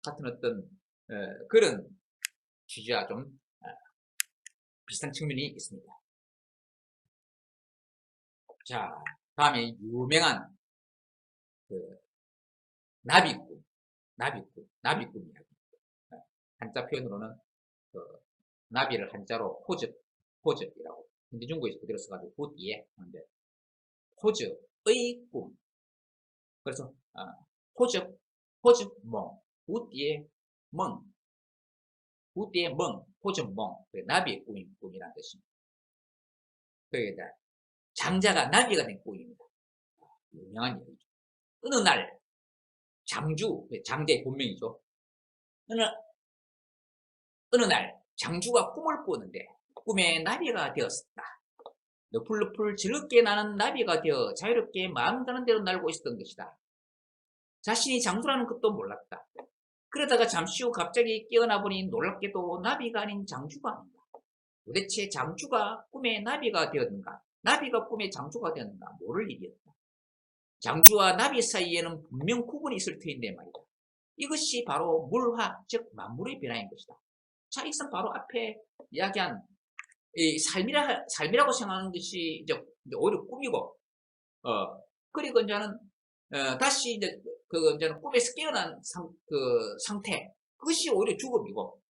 [SPEAKER 1] 같은 어떤 그런 취지와 좀 비슷한 측면이 있습니다. 자, 다음에 유명한 그 나비꾼 이야기. 한자 표현으로는 그 나비를 한자로 호접이라고 현대 중국에서 그대로 써가지고 굿예 하는데, 호접의 꿈. 그래서 호접梦, 굿예 멍, 호접梦, 나비의 꿈이라는 뜻입니다. 그러니까 장자가 나비가 된 꿈입니다. 유명한 얘기죠. 어느 날 장자의 본명이죠. 어느 날 장주가 꿈을 꾸는데 꿈에 나비가 되었었다. 너풀너풀 즐겁게 나는 나비가 되어 자유롭게 마음 가는 대로 날고 있었던 것이다. 자신이 장주라는 것도 몰랐다. 그러다가 잠시 후 갑자기 깨어나 보니 놀랍게도 나비가 아닌 장주가 아닌가. 도대체 장주가 꿈의 나비가 되었는가, 나비가 꿈의 장주가 되었는가 모를 일이었다. 장주와 나비 사이에는 분명 구분이 있을 터인데 말이다. 이것이 바로 물화, 즉 만물의 변화인 것이다. 자, 이것은 바로 앞에 이야기한 이 삶이라고 생각하는 것이 이제 오히려 꿈이고, 그리고 이제는 다시 이제 이제는 꿈에서 깨어난 상태, 그것이 오히려 죽음이고,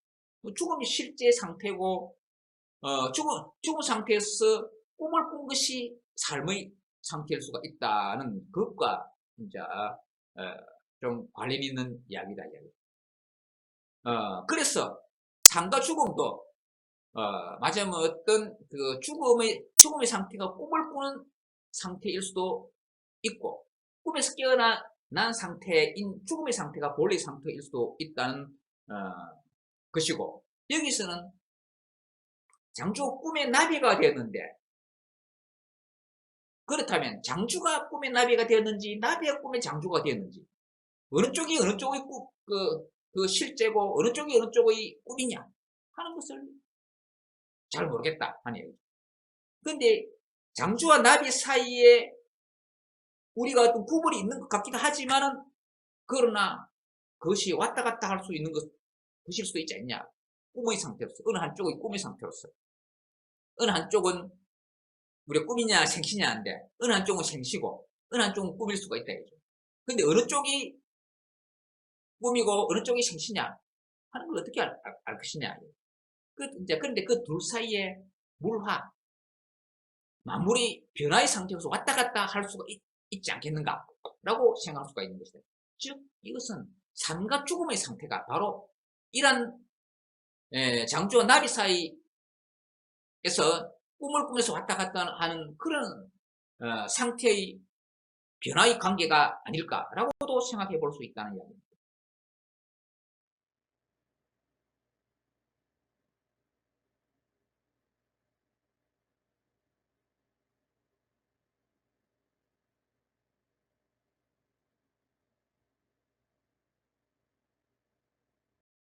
[SPEAKER 1] 죽음이 실제 상태고, 죽은 상태에서 꿈을 꾼 것이 삶의 상태일 수가 있다는 것과 이제 좀 관련 있는 이야기다. 그래서 삶과 죽음도 맞으면 어떤 그 죽음의 상태가 꿈을 꾸는 상태일 수도 있고, 꿈에서 깨어난 상태인 죽음의 상태가 본래의 상태일 수도 있다는 것이고, 여기서는 장주가 꿈의 나비가 되었는데, 그렇다면 장주가 꿈의 나비가 되었는지 나비가 꿈의 장주가 되었는지, 어느 쪽이 어느 쪽의 그 실제고 어느 쪽이 어느 쪽의 꿈이냐 하는 것을 잘 모르겠다 하는 얘기죠. 그런데 장주와 나비 사이에 우리가 어떤 구분이 있는 것 같기도 하지만은, 그러나 그것이 왔다 갔다 할 수 있는 것일 수도 있지 않냐. 꿈의 상태로서, 어느 한쪽의 꿈의 상태로서, 어느 한쪽은 우리가 꿈이냐 생시냐인데, 어느 한쪽은 생시고 어느 한쪽은 꿈일 수가 있다 이거죠. 근데 어느 쪽이 꿈이고 어느 쪽이 생시냐 하는 걸 어떻게 알 것이냐. 그런데 그 둘 사이에 물화, 만물이 변화의 상태에서 왔다 갔다 할 수가 있지 않겠는가 라고 생각할 수가 있는 것이다. 즉 이것은 삶과 죽음의 상태가 바로 이런 장주와 나비 사이에서 꿈을 꾸면서 왔다 갔다 하는 그런 상태의 변화의 관계가 아닐까라고도 생각해 볼 수 있다는 이야기입니다.